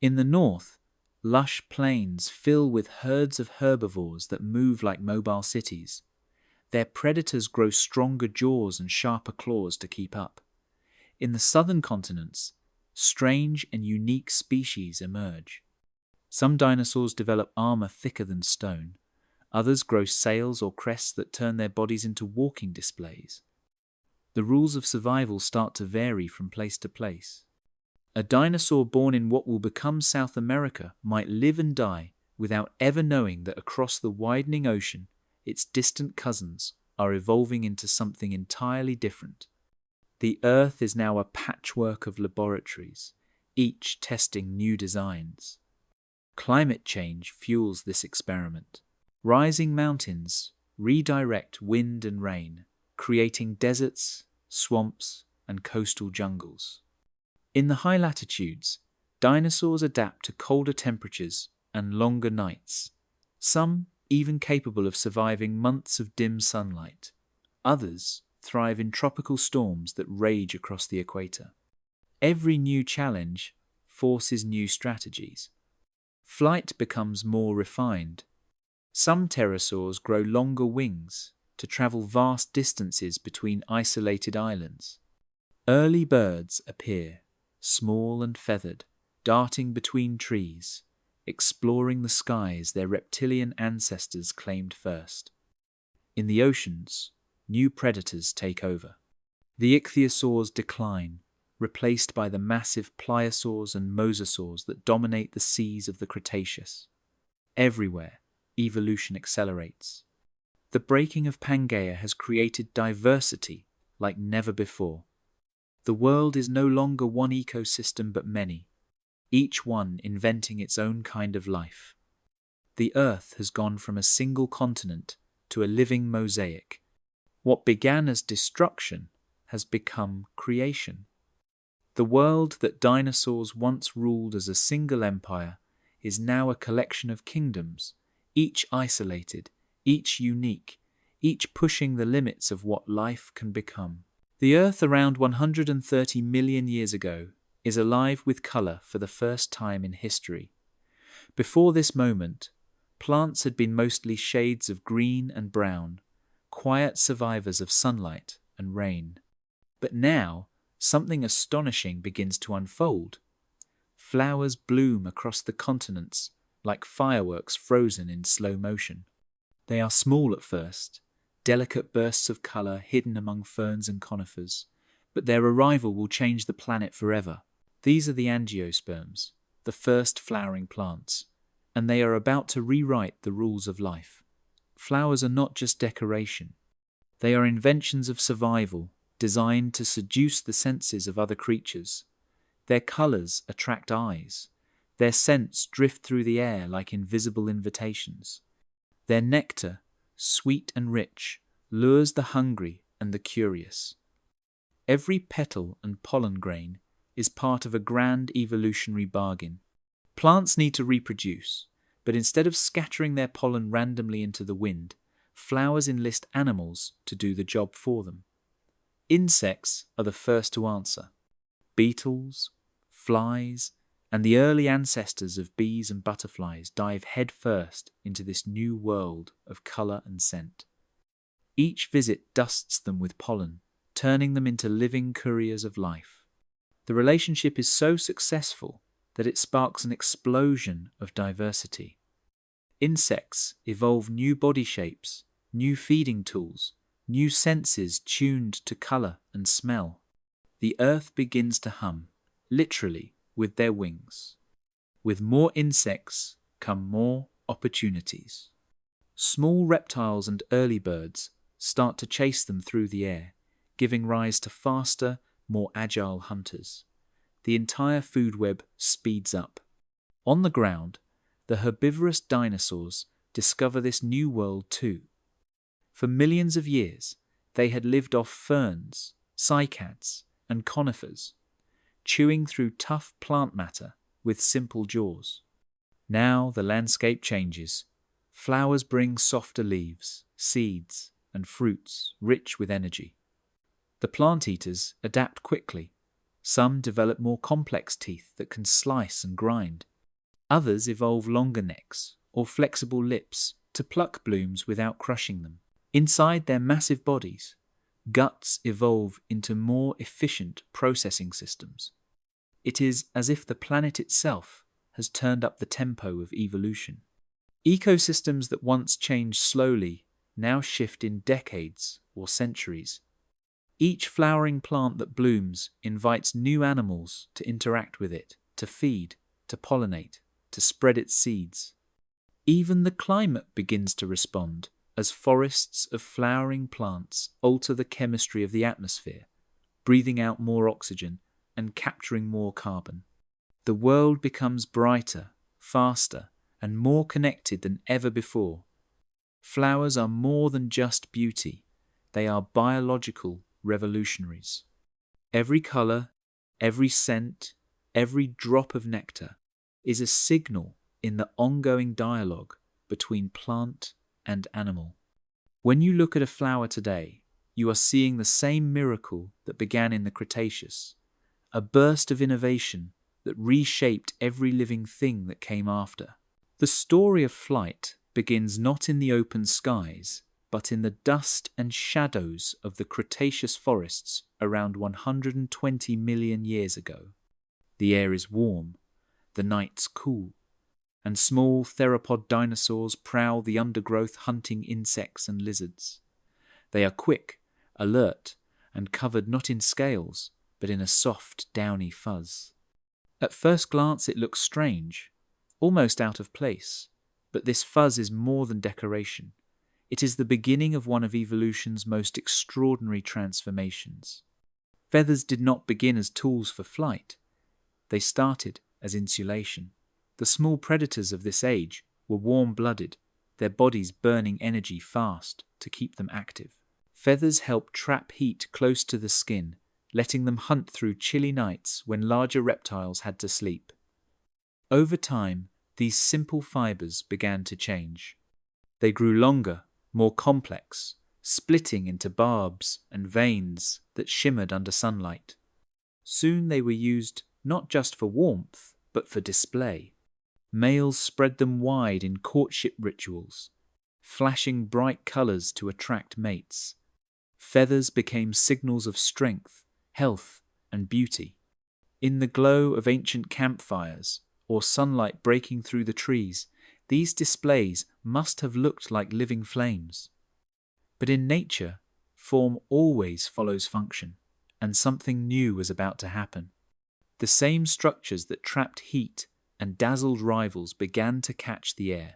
In the north, lush plains fill with herds of herbivores that move like mobile cities. Their predators grow stronger jaws and sharper claws to keep up. In the southern continents, strange and unique species emerge. Some dinosaurs develop armor thicker than stone. Others grow sails or crests that turn their bodies into walking displays. The rules of survival start to vary from place to place. A dinosaur born in what will become South America might live and die without ever knowing that across the widening ocean, its distant cousins are evolving into something entirely different. The Earth is now a patchwork of laboratories, each testing new designs. Climate change fuels this experiment. Rising mountains redirect wind and rain, creating deserts, swamps, and coastal jungles. In the high latitudes, dinosaurs adapt to colder temperatures and longer nights, some even capable of surviving months of dim sunlight. Others thrive in tropical storms that rage across the equator. Every new challenge forces new strategies. Flight becomes more refined. Some pterosaurs grow longer wings to travel vast distances between isolated islands. Early birds appear, small and feathered, darting between trees, exploring the skies their reptilian ancestors claimed first. In the oceans, new predators take over. The ichthyosaurs decline, replaced by the massive pliosaurs and mosasaurs that dominate the seas of the Cretaceous. Everywhere, evolution accelerates. The breaking of Pangaea has created diversity like never before. The world is no longer one ecosystem but many, each one inventing its own kind of life. The Earth has gone from a single continent to a living mosaic. What began as destruction has become creation. The world that dinosaurs once ruled as a single empire is now a collection of kingdoms, each isolated, each unique, each pushing the limits of what life can become. The Earth around 130 million years ago is alive with color for the first time in history. Before this moment, plants had been mostly shades of green and brown, quiet survivors of sunlight and rain. But now, something astonishing begins to unfold. Flowers bloom across the continents like fireworks frozen in slow motion. They are small at first, delicate bursts of color hidden among ferns and conifers, but their arrival will change the planet forever. These are the angiosperms, the first flowering plants, and they are about to rewrite the rules of life. Flowers are not just decoration. They are inventions of survival, designed to seduce the senses of other creatures. Their colors attract eyes. Their scents drift through the air like invisible invitations. Their nectar, sweet and rich, lures the hungry and the curious. Every petal and pollen grain is part of a grand evolutionary bargain. Plants need to reproduce, but instead of scattering their pollen randomly into the wind, flowers enlist animals to do the job for them. Insects are the first to answer. Beetles, flies, and the early ancestors of bees and butterflies dive headfirst into this new world of color and scent. Each visit dusts them with pollen, turning them into living couriers of life. The relationship is so successful that it sparks an explosion of diversity. Insects evolve new body shapes, new feeding tools, new senses tuned to color and smell. The Earth begins to hum, literally, with their wings. With more insects come more opportunities. Small reptiles and early birds start to chase them through the air, giving rise to faster, more agile hunters. The entire food web speeds up. On the ground, the herbivorous dinosaurs discover this new world too. For millions of years, they had lived off ferns, cycads, and conifers, chewing through tough plant matter with simple jaws. Now the landscape changes. Flowers bring softer leaves, seeds, and fruits rich with energy. The plant eaters adapt quickly. Some develop more complex teeth that can slice and grind. Others evolve longer necks or flexible lips to pluck blooms without crushing them. Inside their massive bodies, guts evolve into more efficient processing systems. It is as if the planet itself has turned up the tempo of evolution. Ecosystems that once changed slowly now shift in decades or centuries. Each flowering plant that blooms invites new animals to interact with it, to feed, to pollinate, to spread its seeds. Even the climate begins to respond as forests of flowering plants alter the chemistry of the atmosphere, breathing out more oxygen and capturing more carbon. The world becomes brighter, faster, and more connected than ever before. Flowers are more than just beauty. They are biological revolutionaries. Every color, every scent, every drop of nectar is a signal in the ongoing dialogue between plant and animal. When you look at a flower today, you are seeing the same miracle that began in the Cretaceous, a burst of innovation that reshaped every living thing that came after. The story of flight begins not in the open skies, but in the dust and shadows of the Cretaceous forests around 120 million years ago. The air is warm, the nights cool, and small theropod dinosaurs prowl the undergrowth hunting insects and lizards. They are quick, alert, and covered not in scales, but in a soft, downy fuzz. At first glance it looks strange, almost out of place, but this fuzz is more than decoration. It is the beginning of one of evolution's most extraordinary transformations. Feathers did not begin as tools for flight. They started as insulation. The small predators of this age were warm-blooded, their bodies burning energy fast to keep them active. Feathers help trap heat close to the skin, letting them hunt through chilly nights when larger reptiles had to sleep. Over time, these simple fibers began to change. They grew longer, more complex, splitting into barbs and veins that shimmered under sunlight. Soon they were used not just for warmth, but for display. Males spread them wide in courtship rituals, flashing bright colors to attract mates. Feathers became signals of strength, health, and beauty. In the glow of ancient campfires, or sunlight breaking through the trees, these displays must have looked like living flames. But in nature, form always follows function, and something new was about to happen. The same structures that trapped heat and dazzled rivals began to catch the air.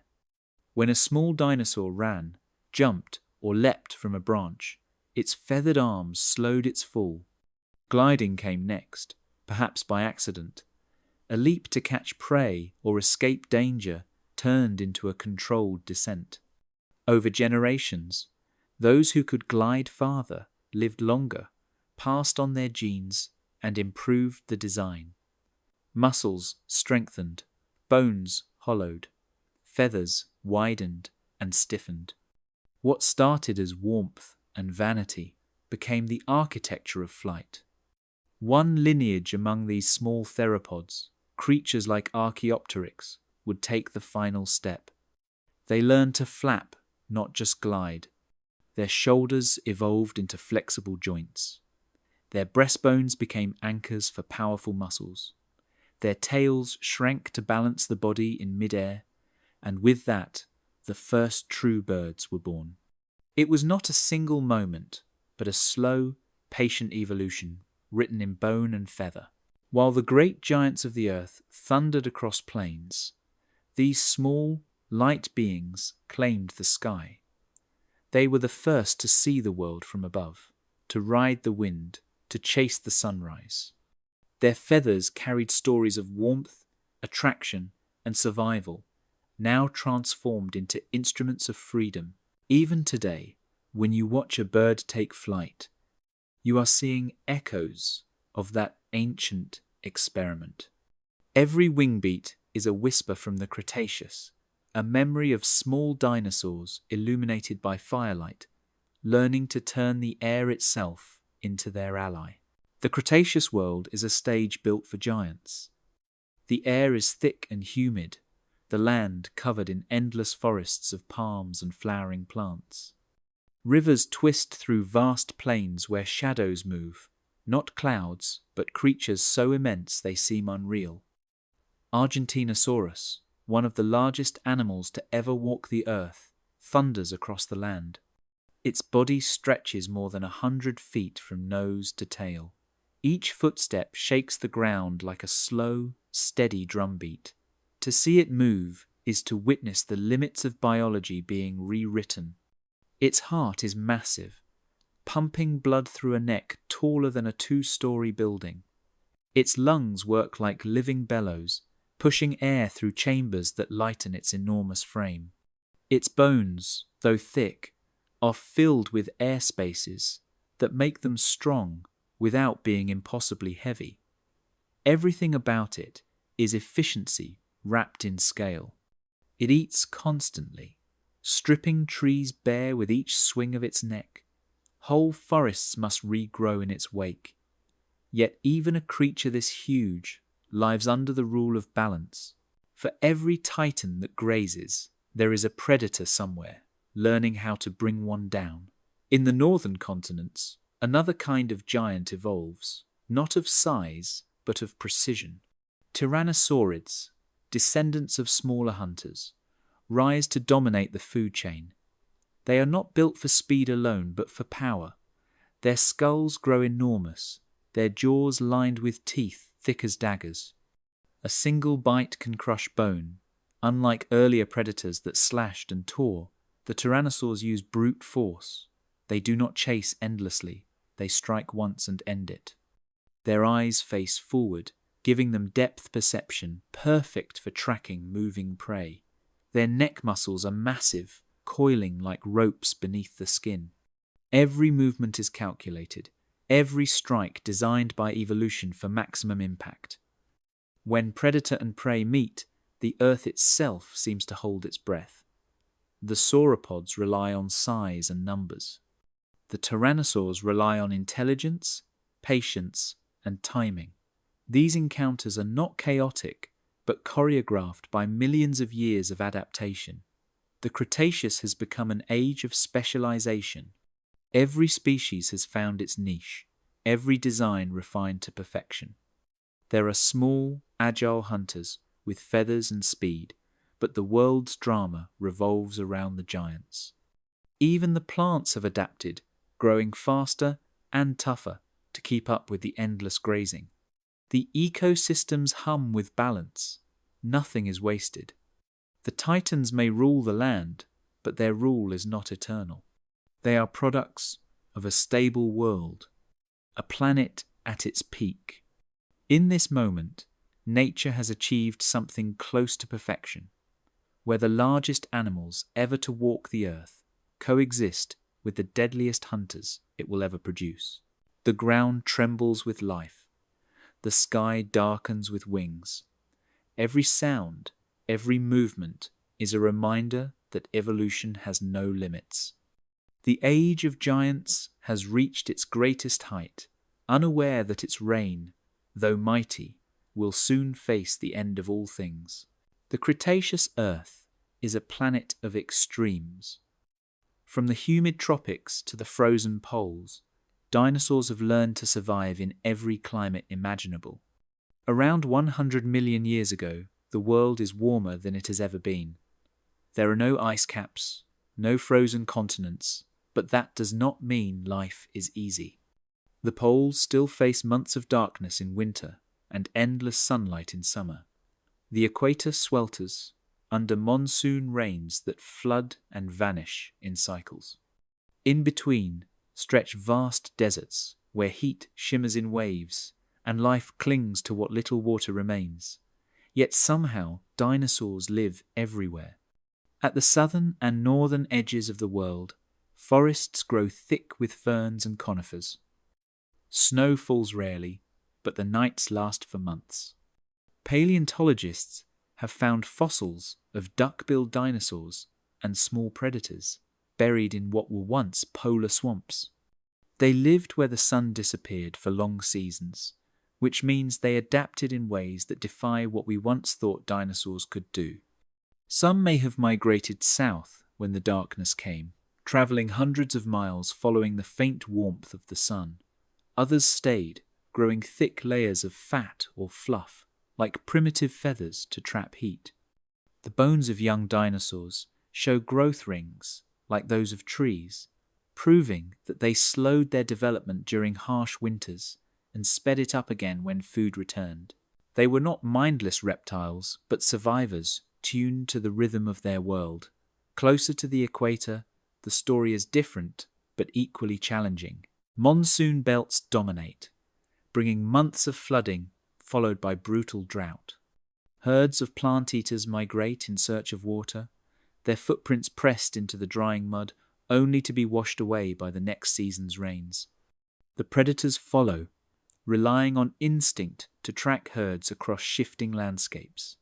When a small dinosaur ran, jumped, or leapt from a branch, its feathered arms slowed its fall. Gliding came next, perhaps by accident. A leap to catch prey or escape danger turned into a controlled descent. Over generations, those who could glide farther lived longer, passed on their genes, and improved the design. Muscles strengthened, bones hollowed, feathers widened and stiffened. What started as warmth and vanity became the architecture of flight. One lineage among these small theropods, creatures like Archaeopteryx, would take the final step. They learned to flap, not just glide. Their shoulders evolved into flexible joints. Their breastbones became anchors for powerful muscles. Their tails shrank to balance the body in midair, and with that, the first true birds were born. It was not a single moment, but a slow, patient evolution written in bone and feather. While the great giants of the earth thundered across plains, these small, light beings claimed the sky. They were the first to see the world from above, to ride the wind, to chase the sunrise. Their feathers carried stories of warmth, attraction, and survival, now transformed into instruments of freedom. Even today, when you watch a bird take flight, you are seeing echoes of that ancient experiment. Every wingbeat is a whisper from the Cretaceous, a memory of small dinosaurs illuminated by firelight, learning to turn the air itself into their ally. The Cretaceous world is a stage built for giants. The air is thick and humid, the land covered in endless forests of palms and flowering plants. Rivers twist through vast plains where shadows move, not clouds, but creatures so immense they seem unreal. Argentinosaurus, one of the largest animals to ever walk the earth, thunders across the land. Its body stretches more than 100 feet from nose to tail. Each footstep shakes the ground like a slow, steady drumbeat. To see it move is to witness the limits of biology being rewritten. Its heart is massive, pumping blood through a neck taller than a 2-story building. Its lungs work like living bellows, pushing air through chambers that lighten its enormous frame. Its bones, though thick, are filled with air spaces that make them strong without being impossibly heavy. Everything about it is efficiency wrapped in scale. It eats constantly, stripping trees bare with each swing of its neck. Whole forests must regrow in its wake. Yet even a creature this huge lives under the rule of balance. For every titan that grazes, there is a predator somewhere, learning how to bring one down. In the northern continents, another kind of giant evolves, not of size, but of precision. Tyrannosaurids, descendants of smaller hunters, rise to dominate the food chain. They are not built for speed alone, but for power. Their skulls grow enormous, their jaws lined with teeth thick as daggers. A single bite can crush bone. Unlike earlier predators that slashed and tore, the tyrannosaurs use brute force. They do not chase endlessly, they strike once and end it. Their eyes face forward, giving them depth perception, perfect for tracking moving prey. Their neck muscles are massive, coiling like ropes beneath the skin. Every movement is calculated, every strike designed by evolution for maximum impact. When predator and prey meet, the earth itself seems to hold its breath. The sauropods rely on size and numbers. The tyrannosaurs rely on intelligence, patience, and timing. These encounters are not chaotic, but choreographed by millions of years of adaptation. The Cretaceous has become an age of specialization. Every species has found its niche, every design refined to perfection. There are small, agile hunters with feathers and speed, but the world's drama revolves around the giants. Even the plants have adapted, growing faster and tougher to keep up with the endless grazing. The ecosystems hum with balance. Nothing is wasted. The titans may rule the land, but their rule is not eternal. They are products of a stable world, a planet at its peak. In this moment, nature has achieved something close to perfection, where the largest animals ever to walk the earth coexist with the deadliest hunters it will ever produce. The ground trembles with life. The sky darkens with wings. Every sound, every movement is a reminder that evolution has no limits. The age of giants has reached its greatest height, unaware that its reign, though mighty, will soon face the end of all things. The Cretaceous Earth is a planet of extremes. From the humid tropics to the frozen poles, dinosaurs have learned to survive in every climate imaginable. Around 100 million years ago, the world is warmer than it has ever been. There are no ice caps, no frozen continents, but that does not mean life is easy. The poles still face months of darkness in winter and endless sunlight in summer. The equator swelters under monsoon rains that flood and vanish in cycles. In between stretch vast deserts where heat shimmers in waves and life clings to what little water remains. Yet somehow dinosaurs live everywhere. At the southern and northern edges of the world, forests grow thick with ferns and conifers. Snow falls rarely, but the nights last for months. Paleontologists have found fossils of duck-billed dinosaurs and small predators buried in what were once polar swamps. They lived where the sun disappeared for long seasons, which means they adapted in ways that defy what we once thought dinosaurs could do. Some may have migrated south when the darkness came, traveling hundreds of miles following the faint warmth of the sun. Others stayed, growing thick layers of fat or fluff, like primitive feathers to trap heat. The bones of young dinosaurs show growth rings, like those of trees, proving that they slowed their development during harsh winters and sped it up again when food returned. They were not mindless reptiles, but survivors tuned to the rhythm of their world. Closer to the equator, the story is different, but equally challenging. Monsoon belts dominate, bringing months of flooding followed by brutal drought. Herds of plant-eaters migrate in search of water, their footprints pressed into the drying mud only to be washed away by the next season's rains. The predators follow, relying on instinct to track herds across shifting landscapes.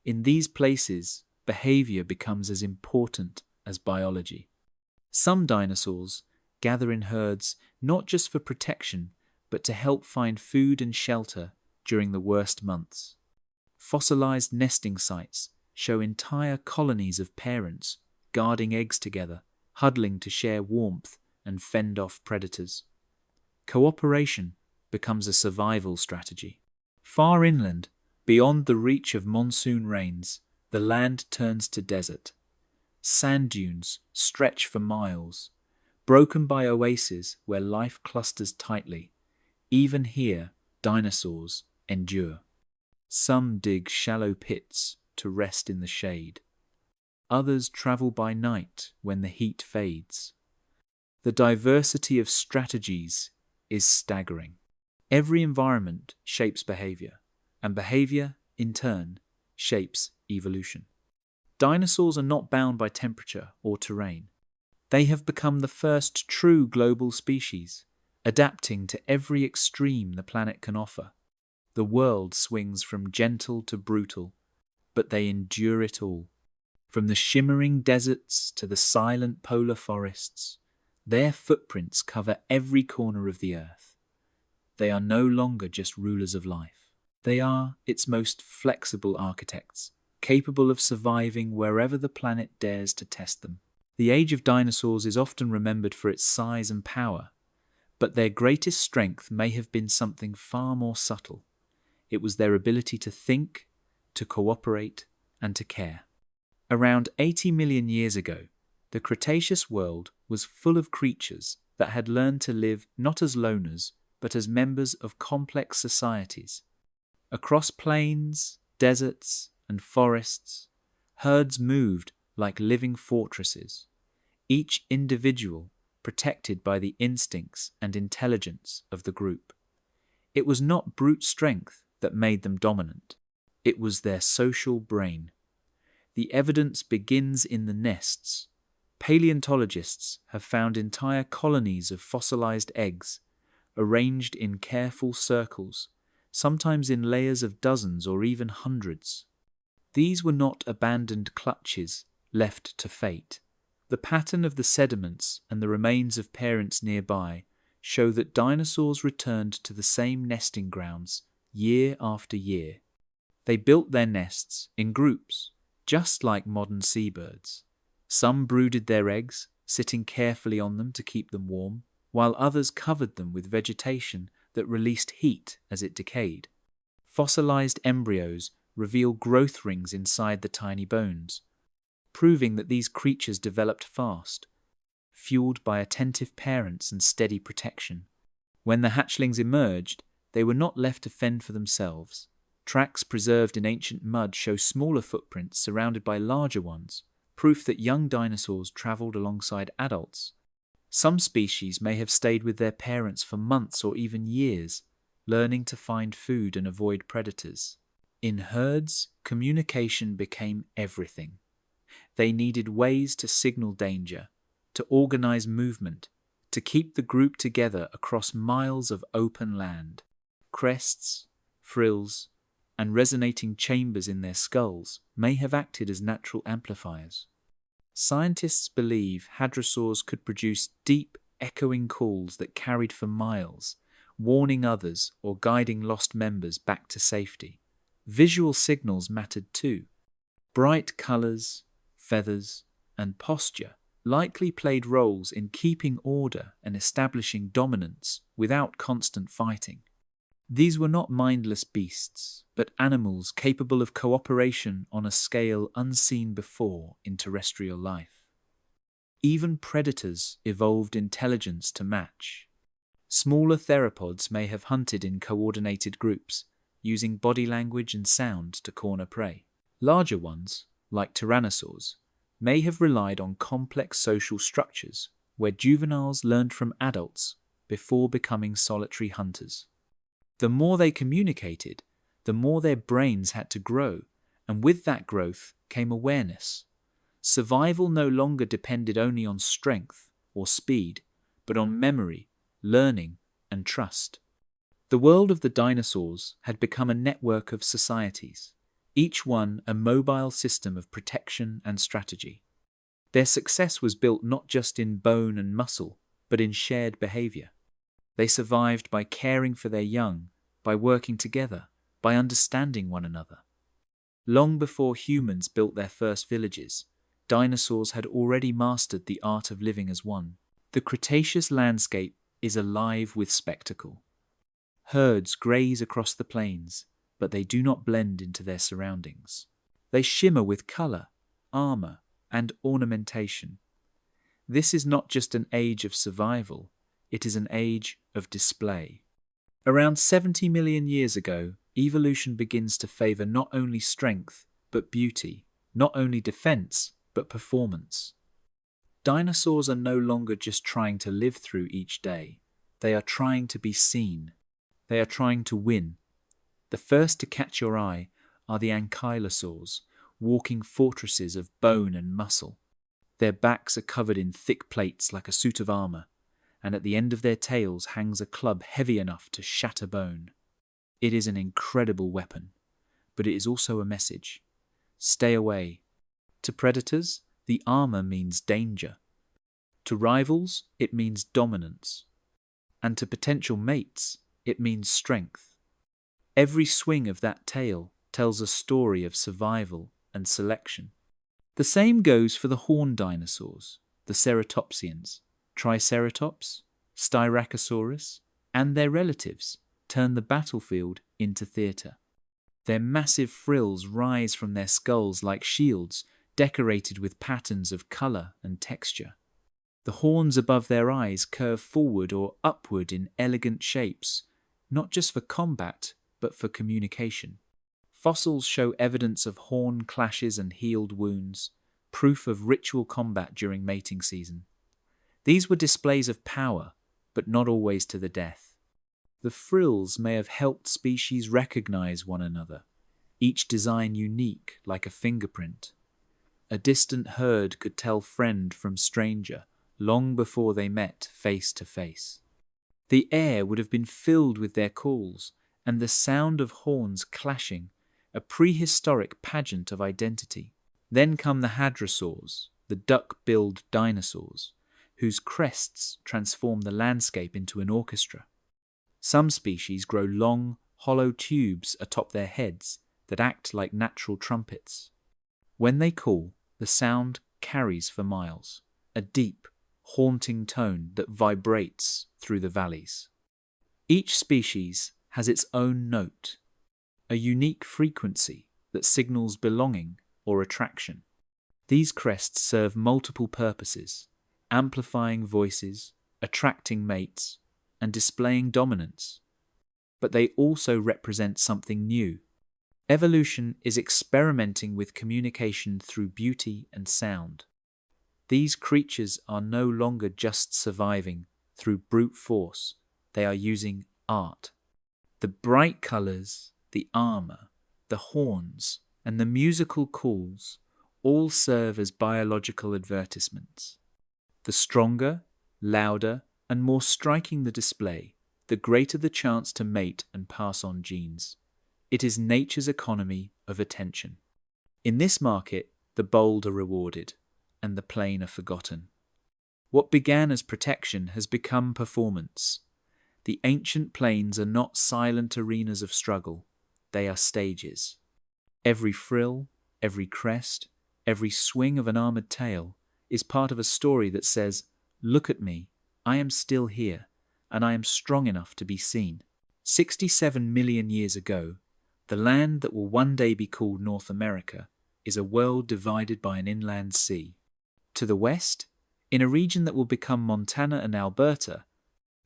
In these places, behavior becomes as important as biology. Some dinosaurs gather in herds not just for protection, but to help find food and shelter during the worst months. Fossilized nesting sites show entire colonies of parents guarding eggs together, huddling to share warmth and fend off predators. Cooperation becomes a survival strategy. Far inland, beyond the reach of monsoon rains, the land turns to desert. Sand dunes stretch for miles, broken by oases where life clusters tightly. Even here, dinosaurs endure. Some dig shallow pits to rest in the shade. Others travel by night when the heat fades. The diversity of strategies is staggering. Every environment shapes behavior, and behavior, in turn, shapes evolution. Dinosaurs are not bound by temperature or terrain. They have become the first true global species, adapting to every extreme the planet can offer. The world swings from gentle to brutal, but they endure it all. From the shimmering deserts to the silent polar forests, their footprints cover every corner of the earth. They are no longer just rulers of life. They are its most flexible architects, capable of surviving wherever the planet dares to test them. The age of dinosaurs is often remembered for its size and power, but their greatest strength may have been something far more subtle. It was their ability to think, to cooperate, and to care. Around 80 million years ago, the Cretaceous world was full of creatures that had learned to live not as loners, but as members of complex societies. Across plains, deserts, and forests, herds moved like living fortresses, each individual protected by the instincts and intelligence of the group. It was not brute strength that made them dominant. It was their social brain. The evidence begins in the nests. Paleontologists have found entire colonies of fossilized eggs, arranged in careful circles, sometimes in layers of dozens or even hundreds. These were not abandoned clutches left to fate. The pattern of the sediments and the remains of parents nearby show that dinosaurs returned to the same nesting grounds year after year. They built their nests in groups, just like modern seabirds. Some brooded their eggs, sitting carefully on them to keep them warm, while others covered them with vegetation that released heat as it decayed. Fossilized embryos reveal growth rings inside the tiny bones, proving that these creatures developed fast, fueled by attentive parents and steady protection. When the hatchlings emerged, they were not left to fend for themselves. Tracks preserved in ancient mud show smaller footprints surrounded by larger ones, proof that young dinosaurs traveled alongside adults. Some species may have stayed with their parents for months or even years, learning to find food and avoid predators. In herds, communication became everything. They needed ways to signal danger, to organize movement, to keep the group together across miles of open land. Crests, frills, and resonating chambers in their skulls may have acted as natural amplifiers. Scientists believe hadrosaurs could produce deep, echoing calls that carried for miles, warning others or guiding lost members back to safety. Visual signals mattered too. Bright colors, feathers, and posture likely played roles in keeping order and establishing dominance without constant fighting. These were not mindless beasts, but animals capable of cooperation on a scale unseen before in terrestrial life. Even predators evolved intelligence to match. Smaller theropods may have hunted in coordinated groups, using body language and sound to corner prey. Larger ones, like tyrannosaurs, may have relied on complex social structures where juveniles learned from adults before becoming solitary hunters. The more they communicated, the more their brains had to grow, and with that growth came awareness. Survival no longer depended only on strength or speed, but on memory, learning, and trust. The world of the dinosaurs had become a network of societies, each one a mobile system of protection and strategy. Their success was built not just in bone and muscle, but in shared behavior. They survived by caring for their young, by working together, by understanding one another. Long before humans built their first villages, dinosaurs had already mastered the art of living as one. The Cretaceous landscape is alive with spectacle. Herds graze across the plains, but they do not blend into their surroundings. They shimmer with color, armor, and ornamentation. This is not just an age of survival, it is an age of display. Around 70 million years ago, evolution begins to favor not only strength, but beauty, not only defense, but performance. Dinosaurs are no longer just trying to live through each day. They are trying to be seen. They are trying to win. The first to catch your eye are the ankylosaurs, walking fortresses of bone and muscle. Their backs are covered in thick plates like a suit of armor, and at the end of their tails hangs a club heavy enough to shatter bone. It is an incredible weapon, but it is also a message. Stay away. To predators, the armor means danger. To rivals, it means dominance. And to potential mates, it means strength. Every swing of that tail tells a story of survival and selection. The same goes for the horned dinosaurs, the ceratopsians. Triceratops, Styracosaurus, and their relatives turn the battlefield into theatre. Their massive frills rise from their skulls like shields, decorated with patterns of colour and texture. The horns above their eyes curve forward or upward in elegant shapes, not just for combat, but for communication. Fossils show evidence of horn clashes and healed wounds, proof of ritual combat during mating season. These were displays of power, but not always to the death. The frills may have helped species recognize one another, each design unique like a fingerprint. A distant herd could tell friend from stranger long before they met face to face. The air would have been filled with their calls, and the sound of horns clashing, a prehistoric pageant of identity. Then come the hadrosaurs, the duck-billed dinosaurs, whose crests transform the landscape into an orchestra. Some species grow long, hollow tubes atop their heads that act like natural trumpets. When they call, the sound carries for miles, a deep, haunting tone that vibrates through the valleys. Each species has its own note, a unique frequency that signals belonging or attraction. These crests serve multiple purposes, amplifying voices, attracting mates, and displaying dominance. But they also represent something new. Evolution is experimenting with communication through beauty and sound. These creatures are no longer just surviving through brute force, they are using art. The bright colours, the armour, the horns, and the musical calls all serve as biological advertisements. The stronger, louder, and more striking the display, the greater the chance to mate and pass on genes. It is nature's economy of attention. In this market, the bold are rewarded, and the plain are forgotten. What began as protection has become performance. The ancient plains are not silent arenas of struggle, they are stages. Every frill, every crest, every swing of an armored tail is part of a story that says, "Look at me, I am still here, and I am strong enough to be seen." 67 million years ago, the land that will one day be called North America is a world divided by an inland sea. To the west, in a region that will become Montana and Alberta,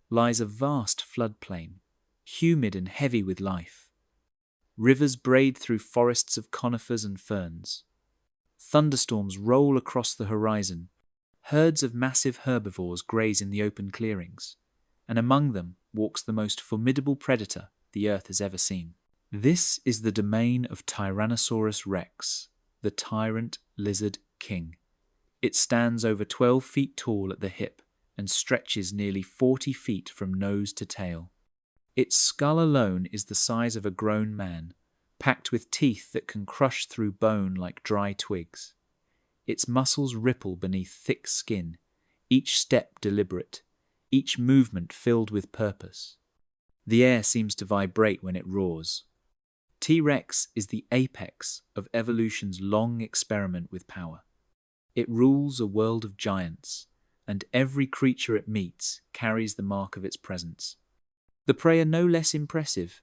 lies a vast floodplain, humid and heavy with life. Rivers braid through forests of conifers and ferns. Thunderstorms roll across the horizon. Herds of massive herbivores graze in the open clearings, and among them walks the most formidable predator the earth has ever seen. This is the domain of Tyrannosaurus rex, the tyrant lizard king. It stands over 12 feet tall at the hip and stretches nearly 40 feet from nose to tail. Its skull alone is the size of a grown man, packed with teeth that can crush through bone like dry twigs. Its muscles ripple beneath thick skin, each step deliberate, each movement filled with purpose. The air seems to vibrate when it roars. T-Rex is the apex of evolution's long experiment with power. It rules a world of giants, and every creature it meets carries the mark of its presence. The prey are no less impressive.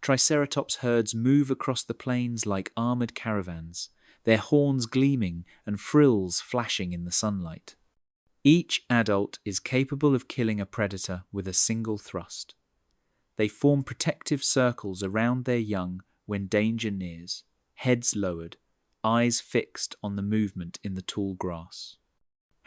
Triceratops herds move across the plains like armored caravans, their horns gleaming and frills flashing in the sunlight. Each adult is capable of killing a predator with a single thrust. They form protective circles around their young when danger nears, heads lowered, eyes fixed on the movement in the tall grass.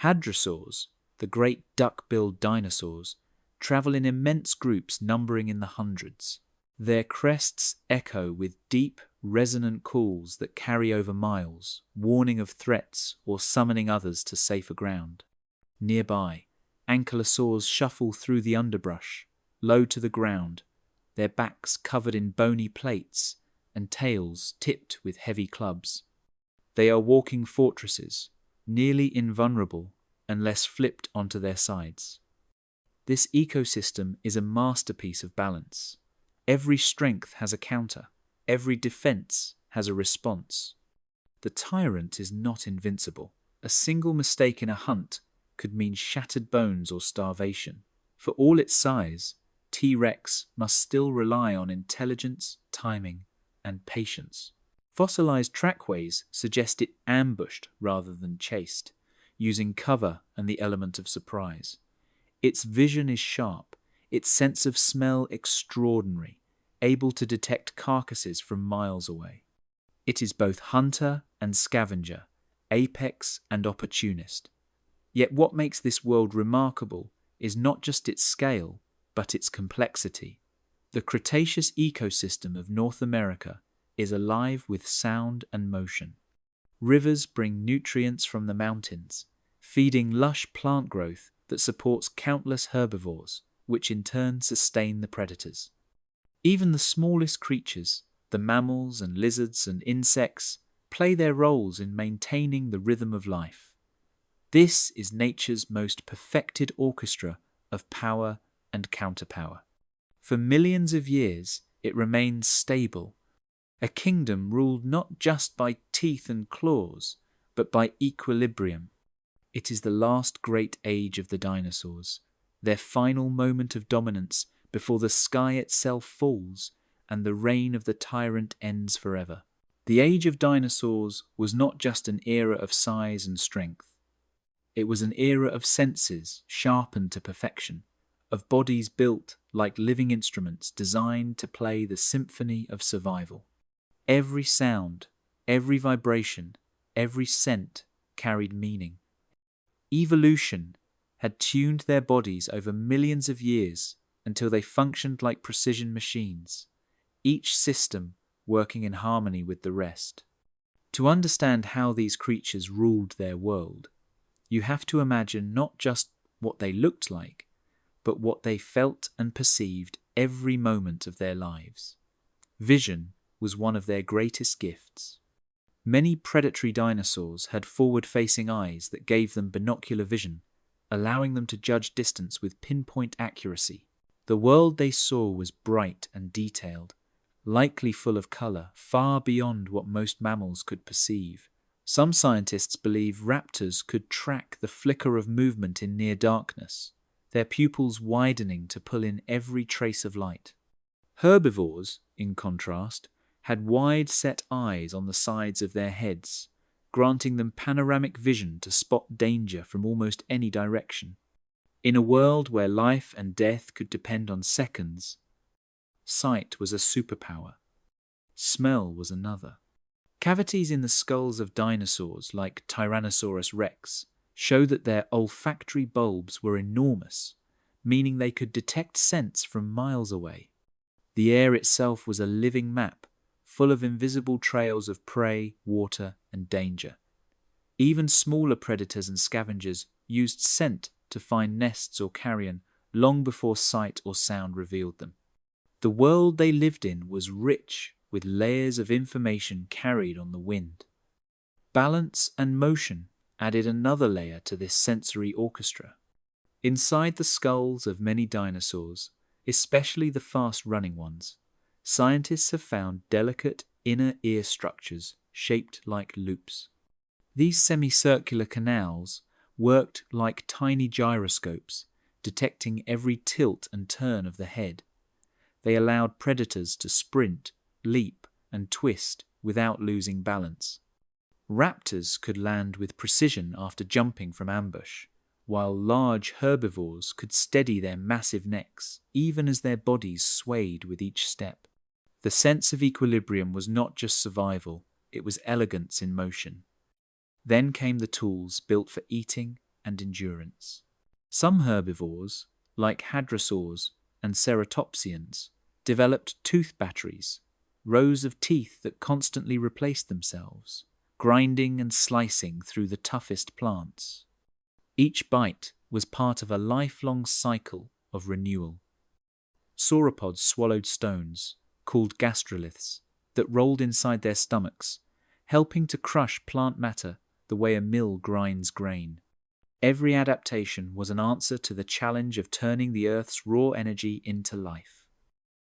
Hadrosaurs, the great duck-billed dinosaurs, travel in immense groups numbering in the hundreds. Their crests echo with deep, resonant calls that carry over miles, warning of threats or summoning others to safer ground. Nearby, ankylosaurs shuffle through the underbrush, low to the ground, their backs covered in bony plates and tails tipped with heavy clubs. They are walking fortresses, nearly invulnerable unless flipped onto their sides. This ecosystem is a masterpiece of balance. Every strength has a counter. Every defense has a response. The tyrant is not invincible. A single mistake in a hunt could mean shattered bones or starvation. For all its size, T-Rex must still rely on intelligence, timing, and patience. Fossilized trackways suggest it ambushed rather than chased, using cover and the element of surprise. Its vision is sharp, its sense of smell extraordinary, able to detect carcasses from miles away. It is both hunter and scavenger, apex and opportunist. Yet what makes this world remarkable is not just its scale, but its complexity. The Cretaceous ecosystem of North America is alive with sound and motion. Rivers bring nutrients from the mountains, feeding lush plant growth that supports countless herbivores, which in turn sustain the predators. Even the smallest creatures, the mammals and lizards and insects, play their roles in maintaining the rhythm of life. This is nature's most perfected orchestra of power and counterpower. For millions of years, it remains stable, a kingdom ruled not just by teeth and claws, but by equilibrium. It is the last great age of the dinosaurs, their final moment of dominance before the sky itself falls and the reign of the tyrant ends forever. The age of dinosaurs was not just an era of size and strength. It was an era of senses sharpened to perfection, of bodies built like living instruments designed to play the symphony of survival. Every sound, every vibration, every scent carried meaning. Evolution had tuned their bodies over millions of years until they functioned like precision machines, each system working in harmony with the rest. To understand how these creatures ruled their world, you have to imagine not just what they looked like, but what they felt and perceived every moment of their lives. Vision was one of their greatest gifts. Many predatory dinosaurs had forward-facing eyes that gave them binocular vision, allowing them to judge distance with pinpoint accuracy. The world they saw was bright and detailed, likely full of color, far beyond what most mammals could perceive. Some scientists believe raptors could track the flicker of movement in near darkness, their pupils widening to pull in every trace of light. Herbivores, in contrast, had wide-set eyes on the sides of their heads, granting them panoramic vision to spot danger from almost any direction. In a world where life and death could depend on seconds, sight was a superpower. Smell was another. Cavities in the skulls of dinosaurs like Tyrannosaurus rex show that their olfactory bulbs were enormous, meaning they could detect scents from miles away. The air itself was a living map, full of invisible trails of prey, water, and danger. Even smaller predators and scavengers used scent to find nests or carrion long before sight or sound revealed them. The world they lived in was rich with layers of information carried on the wind. Balance and motion added another layer to this sensory orchestra. Inside the skulls of many dinosaurs, especially the fast-running ones, scientists have found delicate inner ear structures shaped like loops. These semicircular canals worked like tiny gyroscopes, detecting every tilt and turn of the head. They allowed predators to sprint, leap, and twist without losing balance. Raptors could land with precision after jumping from ambush, while large herbivores could steady their massive necks, even as their bodies swayed with each step. The sense of equilibrium was not just survival, it was elegance in motion. Then came the tools built for eating and endurance. Some herbivores, like hadrosaurs and ceratopsians, developed tooth batteries, rows of teeth that constantly replaced themselves, grinding and slicing through the toughest plants. Each bite was part of a lifelong cycle of renewal. Sauropods swallowed stones, called gastroliths, that rolled inside their stomachs, helping to crush plant matter the way a mill grinds grain. Every adaptation was an answer to the challenge of turning the Earth's raw energy into life.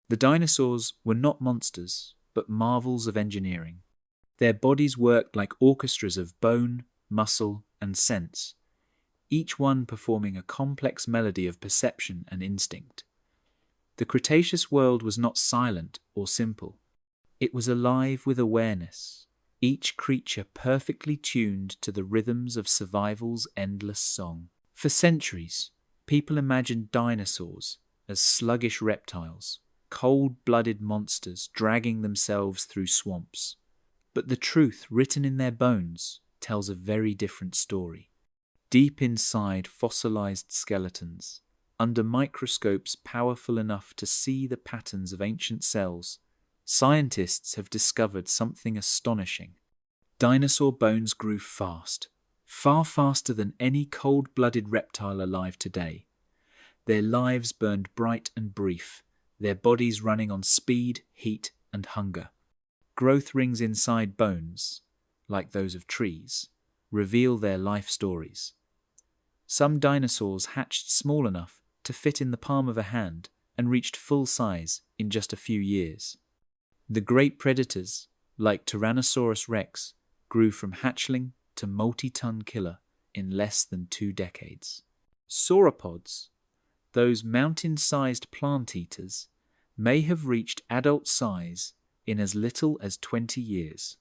The dinosaurs were not monsters, but marvels of engineering. Their bodies worked like orchestras of bone, muscle, and sense, each one performing a complex melody of perception and instinct. The Cretaceous world was not silent or simple. It was alive with awareness, each creature perfectly tuned to the rhythms of survival's endless song. For centuries, people imagined dinosaurs as sluggish reptiles, cold-blooded monsters dragging themselves through swamps. But the truth written in their bones tells a very different story. Deep inside fossilized skeletons, under microscopes powerful enough to see the patterns of ancient cells, scientists have discovered something astonishing. Dinosaur bones grew fast, far faster than any cold-blooded reptile alive today. Their lives burned bright and brief, their bodies running on speed, heat, and hunger. Growth rings inside bones, like those of trees, reveal their life stories. Some dinosaurs hatched small enough to fit in the palm of a hand and reached full size in just a few years. The great predators, like Tyrannosaurus rex, grew from hatchling to multi-ton killer in less than 2 decades. Sauropods, those mountain-sized plant eaters, may have reached adult size in as little as 20 years.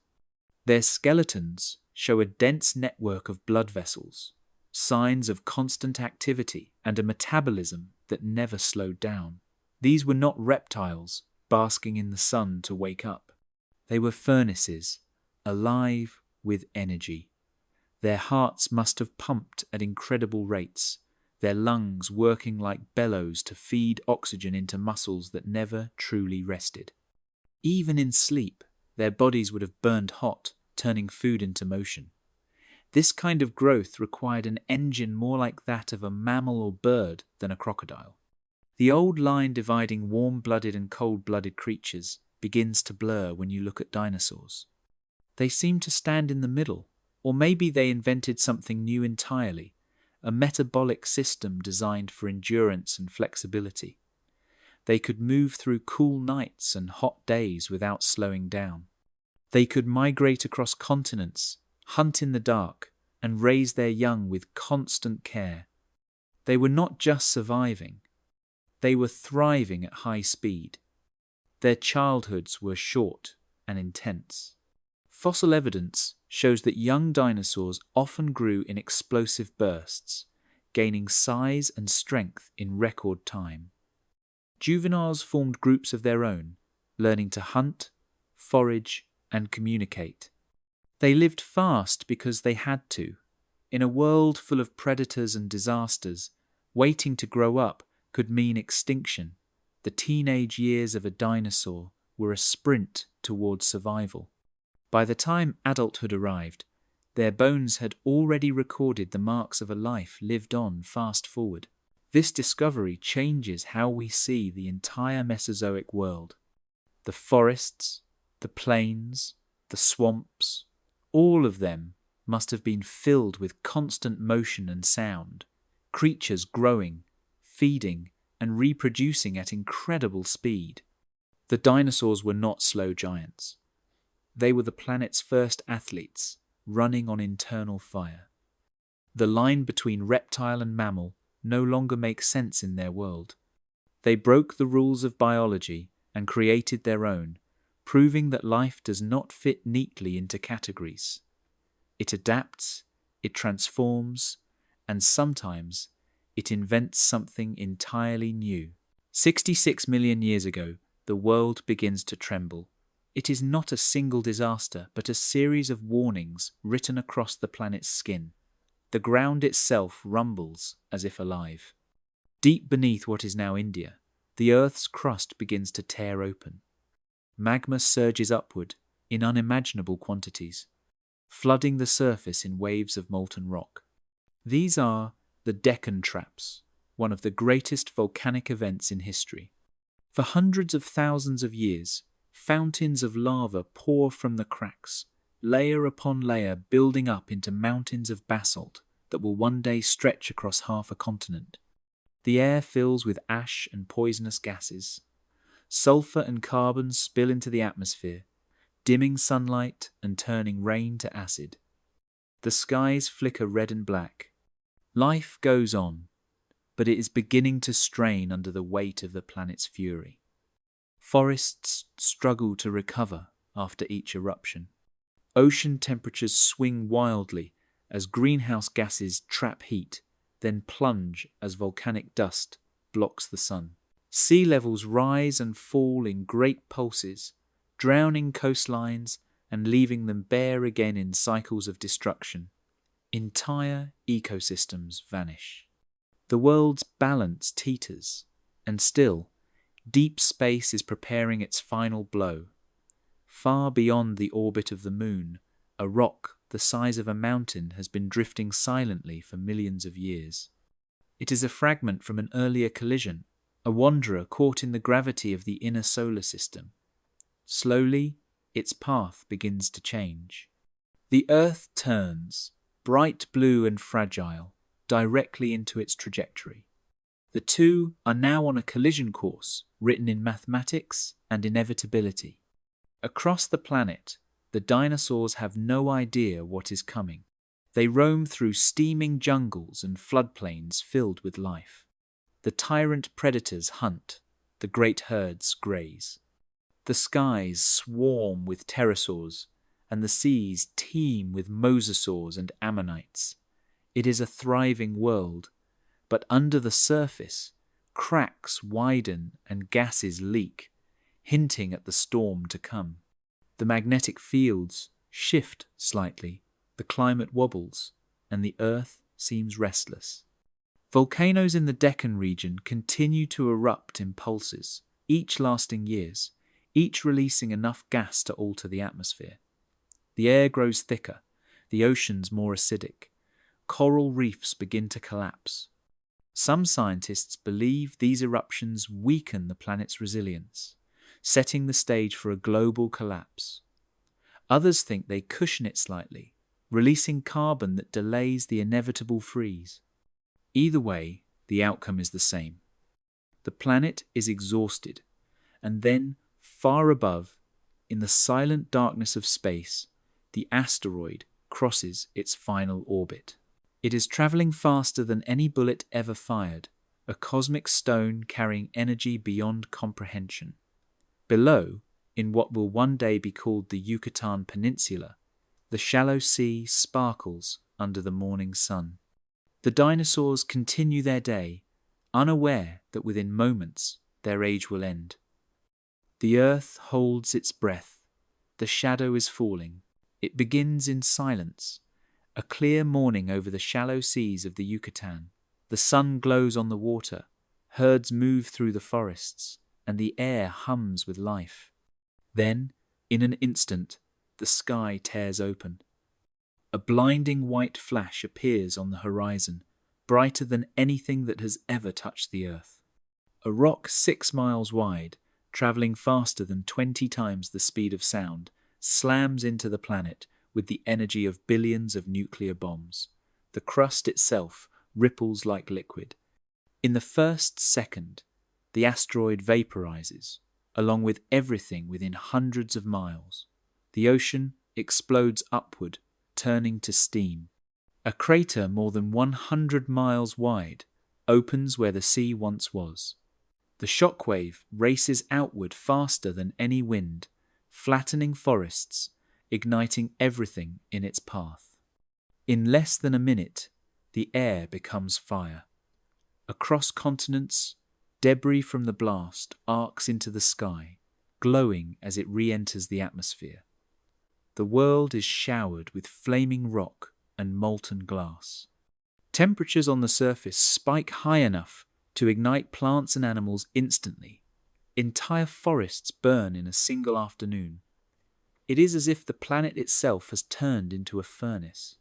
Their skeletons show a dense network of blood vessels, signs of constant activity and a metabolism that never slowed down. These were not reptiles basking in the sun to wake up. They were furnaces, alive with energy. Their hearts must have pumped at incredible rates, their lungs working like bellows to feed oxygen into muscles that never truly rested. Even in sleep, their bodies would have burned hot, turning food into motion. This kind of growth required an engine more like that of a mammal or bird than a crocodile. The old line dividing warm-blooded and cold-blooded creatures begins to blur when you look at dinosaurs. They seem to stand in the middle, or maybe they invented something new entirely, a metabolic system designed for endurance and flexibility. They could move through cool nights and hot days without slowing down. They could migrate across continents, hunt in the dark, and raise their young with constant care. They were not just surviving, they were thriving at high speed. Their childhoods were short and intense. Fossil evidence shows that young dinosaurs often grew in explosive bursts, gaining size and strength in record time. Juveniles formed groups of their own, learning to hunt, forage, and communicate. They lived fast because they had to. In a world full of predators and disasters, waiting to grow up could mean extinction. The teenage years of a dinosaur were a sprint towards survival. By the time adulthood arrived, their bones had already recorded the marks of a life lived on fast forward. This discovery changes how we see the entire Mesozoic world. The forests, the plains, the swamps, all of them must have been filled with constant motion and sound, creatures growing, feeding, and reproducing at incredible speed. The dinosaurs were not slow giants. They were the planet's first athletes, running on internal fire. The line between reptile and mammal no longer makes sense in their world. They broke the rules of biology and created their own, proving that life does not fit neatly into categories. It adapts, it transforms, and sometimes it invents something entirely new. 66 million years ago, the world begins to tremble. It is not a single disaster, but a series of warnings written across the planet's skin. The ground itself rumbles as if alive. Deep beneath what is now India, the Earth's crust begins to tear open. Magma surges upward in unimaginable quantities, flooding the surface in waves of molten rock. These are the Deccan Traps, one of the greatest volcanic events in history. For hundreds of thousands of years, fountains of lava pour from the cracks, layer upon layer building up into mountains of basalt that will one day stretch across half a continent. The air fills with ash and poisonous gases. Sulfur and carbon spill into the atmosphere, dimming sunlight and turning rain to acid. The skies flicker red and black. Life goes on, but it is beginning to strain under the weight of the planet's fury. Forests struggle to recover after each eruption. Ocean temperatures swing wildly as greenhouse gases trap heat, then plunge as volcanic dust blocks the sun. Sea levels rise and fall in great pulses, drowning coastlines and leaving them bare again in cycles of destruction. Entire ecosystems vanish. The world's balance teeters, and still, deep space is preparing its final blow. Far beyond the orbit of the moon, a rock the size of a mountain has been drifting silently for millions of years. It is a fragment from an earlier collision, a wanderer caught in the gravity of the inner solar system. Slowly, its path begins to change. The Earth turns, bright blue and fragile, directly into its trajectory. The two are now on a collision course written in mathematics and inevitability. Across the planet, the dinosaurs have no idea what is coming. They roam through steaming jungles and floodplains filled with life. The tyrant predators hunt, the great herds graze. The skies swarm with pterosaurs, and the seas teem with mosasaurs and ammonites. It is a thriving world, but under the surface, cracks widen and gases leak, hinting at the storm to come. The magnetic fields shift slightly, the climate wobbles, and the Earth seems restless. Volcanoes in the Deccan region continue to erupt in pulses, each lasting years, each releasing enough gas to alter the atmosphere. The air grows thicker, the oceans more acidic. Coral reefs begin to collapse. Some scientists believe these eruptions weaken the planet's resilience, setting the stage for a global collapse. Others think they cushion it slightly, releasing carbon that delays the inevitable freeze. Either way, the outcome is the same. The planet is exhausted, and then, far above, in the silent darkness of space, the asteroid crosses its final orbit. It is traveling faster than any bullet ever fired, a cosmic stone carrying energy beyond comprehension. Below, in what will one day be called the Yucatan Peninsula, the shallow sea sparkles under the morning sun. The dinosaurs continue their day, unaware that within moments their age will end. The earth holds its breath. The shadow is falling. It begins in silence. A clear morning over the shallow seas of the Yucatan. The sun glows on the water. Herds move through the forests, and the air hums with life. Then, in an instant, the sky tears open. A blinding white flash appears on the horizon, brighter than anything that has ever touched the earth. A rock 6 miles wide, travelling faster than 20 times the speed of sound, slams into the planet with the energy of billions of nuclear bombs. The crust itself ripples like liquid. In the first second, the asteroid vaporizes, along with everything within hundreds of miles. The ocean explodes upward, turning to steam. A crater more than 100 miles wide opens where the sea once was. The shockwave races outward faster than any wind, flattening forests, igniting everything in its path. In less than a minute, the air becomes fire. Across continents, debris from the blast arcs into the sky, glowing as it re-enters the atmosphere. The world is showered with flaming rock and molten glass. Temperatures on the surface spike high enough to ignite plants and animals instantly. Entire forests burn in a single afternoon. It is as if the planet itself has turned into a furnace.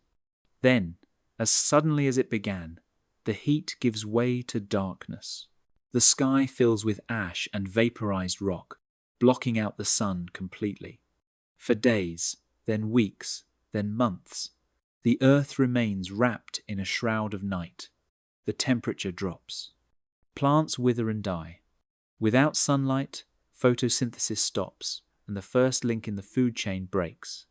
Then, as suddenly as it began, the heat gives way to darkness. The sky fills with ash and vaporized rock, blocking out the sun completely. For days, then weeks, then months, the earth remains wrapped in a shroud of night. The temperature drops. Plants wither and die. Without sunlight, photosynthesis stops, and the first link in the food chain breaks.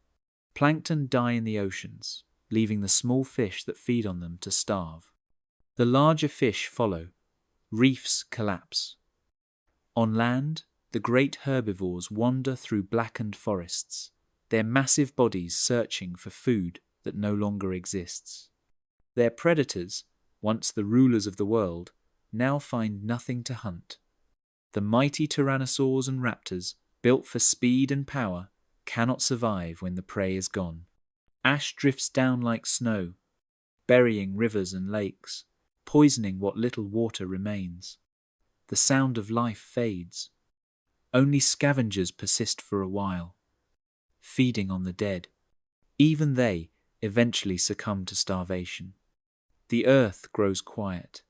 Plankton die in the oceans, leaving the small fish that feed on them to starve. The larger fish follow. Reefs collapse. On land, the great herbivores wander through blackened forests, their massive bodies searching for food that no longer exists. Their predators, once the rulers of the world, now find nothing to hunt. The mighty tyrannosaurs and raptors, built for speed and power, cannot survive when the prey is gone. Ash drifts down like snow, burying rivers and lakes, poisoning what little water remains. The sound of life fades. Only scavengers persist for a while, feeding on the dead. Even they eventually succumb to starvation. The earth grows quiet.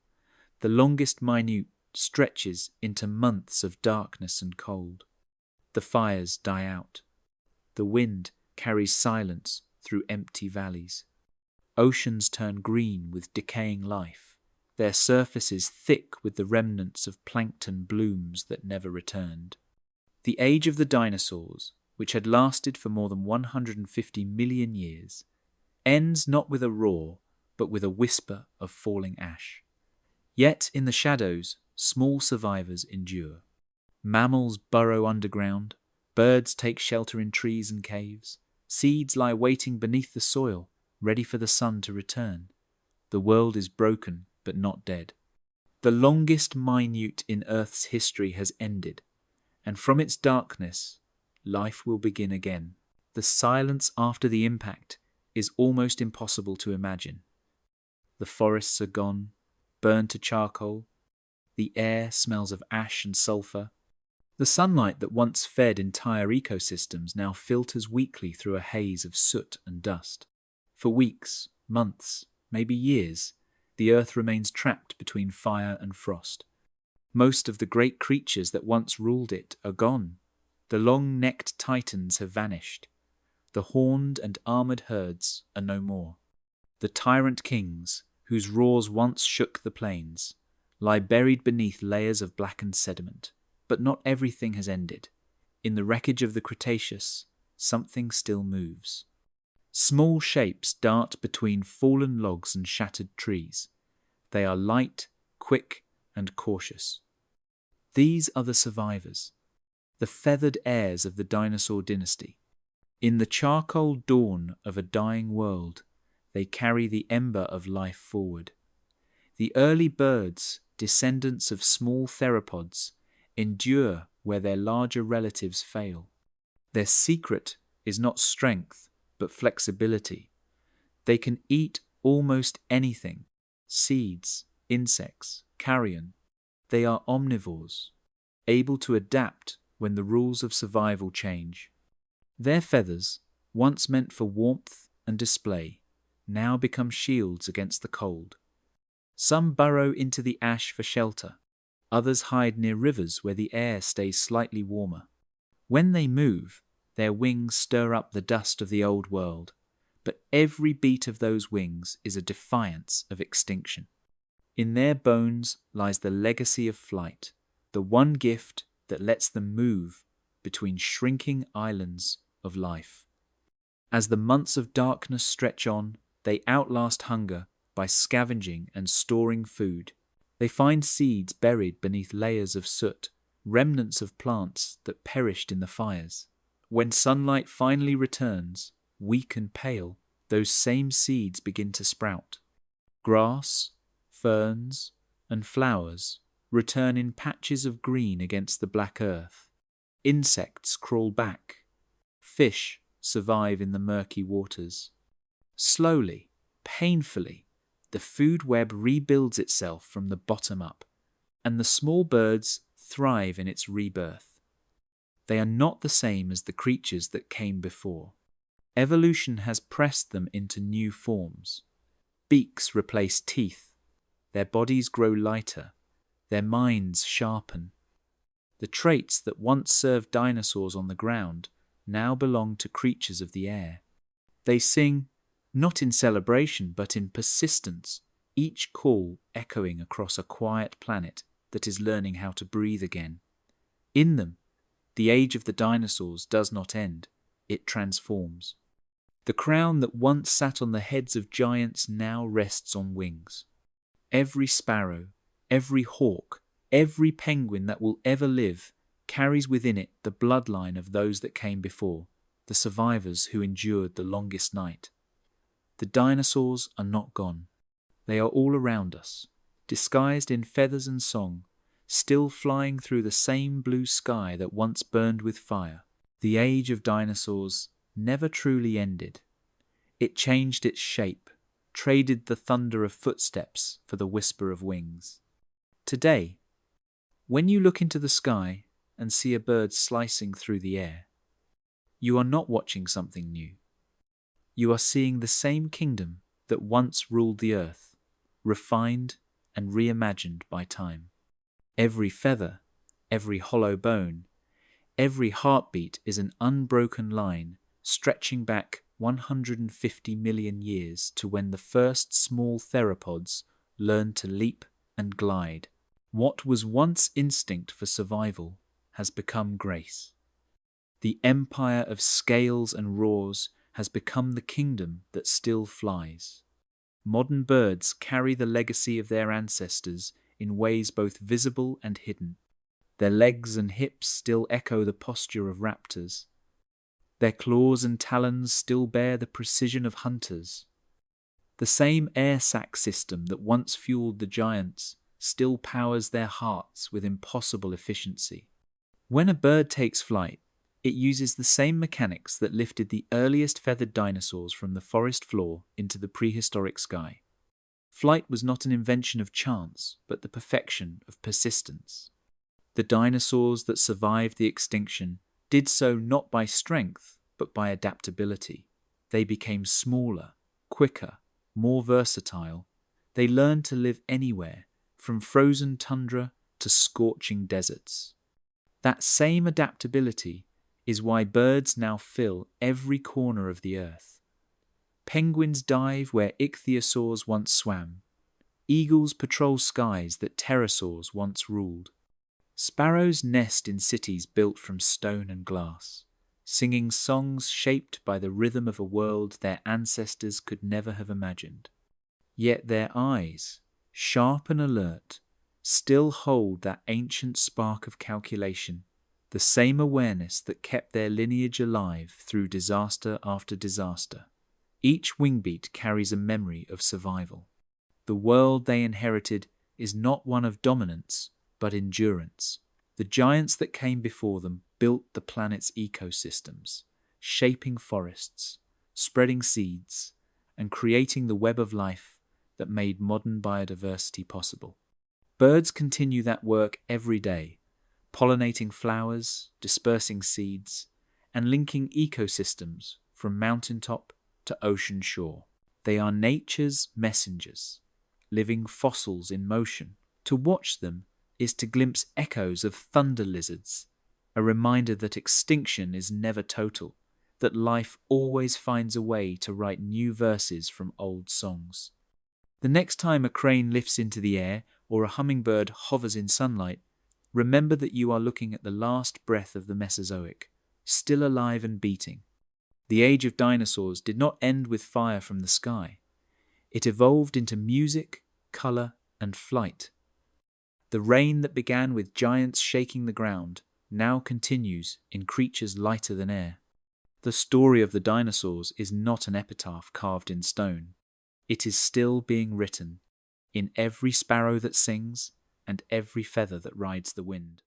The longest minute stretches into months of darkness and cold. The fires die out. The wind carries silence through empty valleys. Oceans turn green with decaying life, their surfaces thick with the remnants of plankton blooms that never returned. The age of the dinosaurs, which had lasted for more than 150 million years, ends not with a roar, but with a whisper of falling ash. Yet in the shadows, small survivors endure. Mammals burrow underground, birds take shelter in trees and caves, seeds lie waiting beneath the soil, ready for the sun to return. The world is broken, but not dead. The longest minute in Earth's history has ended, and from its darkness, life will begin again. The silence after the impact is almost impossible to imagine. The forests are gone, burned to charcoal. The air smells of ash and sulfur. The sunlight that once fed entire ecosystems now filters weakly through a haze of soot and dust. For weeks, months, maybe years, the earth remains trapped between fire and frost. Most of the great creatures that once ruled it are gone. The long-necked titans have vanished. The horned and armored herds are no more. The tyrant kings, whose roars once shook the plains, lie buried beneath layers of blackened sediment. But not everything has ended. In the wreckage of the Cretaceous, something still moves. Small shapes dart between fallen logs and shattered trees. They are light, quick, and cautious. These are the survivors, the feathered heirs of the dinosaur dynasty. In the charcoal dawn of a dying world, they carry the ember of life forward. The early birds, descendants of small theropods, endure where their larger relatives fail. Their secret is not strength, but flexibility. They can eat almost anything: seeds, insects, carrion. They are omnivores, able to adapt when the rules of survival change. Their feathers, once meant for warmth and display, now become shields against the cold. Some burrow into the ash for shelter. Others hide near rivers where the air stays slightly warmer. When they move, their wings stir up the dust of the old world, but every beat of those wings is a defiance of extinction. In their bones lies the legacy of flight, the one gift that lets them move between shrinking islands of life. As the months of darkness stretch on, they outlast hunger by scavenging and storing food. They find seeds buried beneath layers of soot, remnants of plants that perished in the fires. When sunlight finally returns, weak and pale, those same seeds begin to sprout. Grass, ferns, and flowers return in patches of green against the black earth. Insects crawl back. Fish survive in the murky waters. Slowly, painfully, the food web rebuilds itself from the bottom up, and the small birds thrive in its rebirth. They are not the same as the creatures that came before. Evolution has pressed them into new forms. Beaks replace teeth. Their bodies grow lighter. Their minds sharpen. The traits that once served dinosaurs on the ground now belong to creatures of the air. They sing, not in celebration but in persistence, each call echoing across a quiet planet that is learning how to breathe again. In them, the age of the dinosaurs does not end, it transforms. The crown that once sat on the heads of giants now rests on wings. Every sparrow, every hawk, every penguin that will ever live carries within it the bloodline of those that came before, the survivors who endured the longest night. The dinosaurs are not gone. They are all around us, disguised in feathers and song, still flying through the same blue sky that once burned with fire. The age of dinosaurs never truly ended. It changed its shape, traded the thunder of footsteps for the whisper of wings. Today, when you look into the sky and see a bird slicing through the air, you are not watching something new. You are seeing the same kingdom that once ruled the earth, refined and reimagined by time. Every feather, every hollow bone, every heartbeat is an unbroken line stretching back 150 million years to when the first small theropods learned to leap and glide. What was once instinct for survival has become grace. The empire of scales and roars has become the kingdom that still flies. Modern birds carry the legacy of their ancestors in ways both visible and hidden. Their legs and hips still echo the posture of raptors. Their claws and talons still bear the precision of hunters. The same air sac system that once fueled the giants still powers their hearts with impossible efficiency. When a bird takes flight, it uses the same mechanics that lifted the earliest feathered dinosaurs from the forest floor into the prehistoric sky. Flight was not an invention of chance, but the perfection of persistence. The dinosaurs that survived the extinction did so not by strength, but by adaptability. They became smaller, quicker, more versatile. They learned to live anywhere, from frozen tundra to scorching deserts. That same adaptability is why birds now fill every corner of the earth. Penguins dive where ichthyosaurs once swam. Eagles patrol skies that pterosaurs once ruled. Sparrows nest in cities built from stone and glass, singing songs shaped by the rhythm of a world their ancestors could never have imagined. Yet their eyes, sharp and alert, still hold that ancient spark of calculation, the same awareness that kept their lineage alive through disaster after disaster. Each wingbeat carries a memory of survival. The world they inherited is not one of dominance, but endurance. The giants that came before them built the planet's ecosystems, shaping forests, spreading seeds, and creating the web of life that made modern biodiversity possible. Birds continue that work every day, pollinating flowers, dispersing seeds, and linking ecosystems from mountaintop to ocean shore. They are nature's messengers, living fossils in motion. To watch them is to glimpse echoes of thunder lizards, a reminder that extinction is never total, that life always finds a way to write new verses from old songs. The next time a crane lifts into the air or a hummingbird hovers in sunlight, remember that you are looking at the last breath of the Mesozoic, still alive and beating. The age of dinosaurs did not end with fire from the sky. It evolved into music, color, and flight. The reign that began with giants shaking the ground now continues in creatures lighter than air. The story of the dinosaurs is not an epitaph carved in stone. It is still being written in every sparrow that sings and every feather that rides the wind.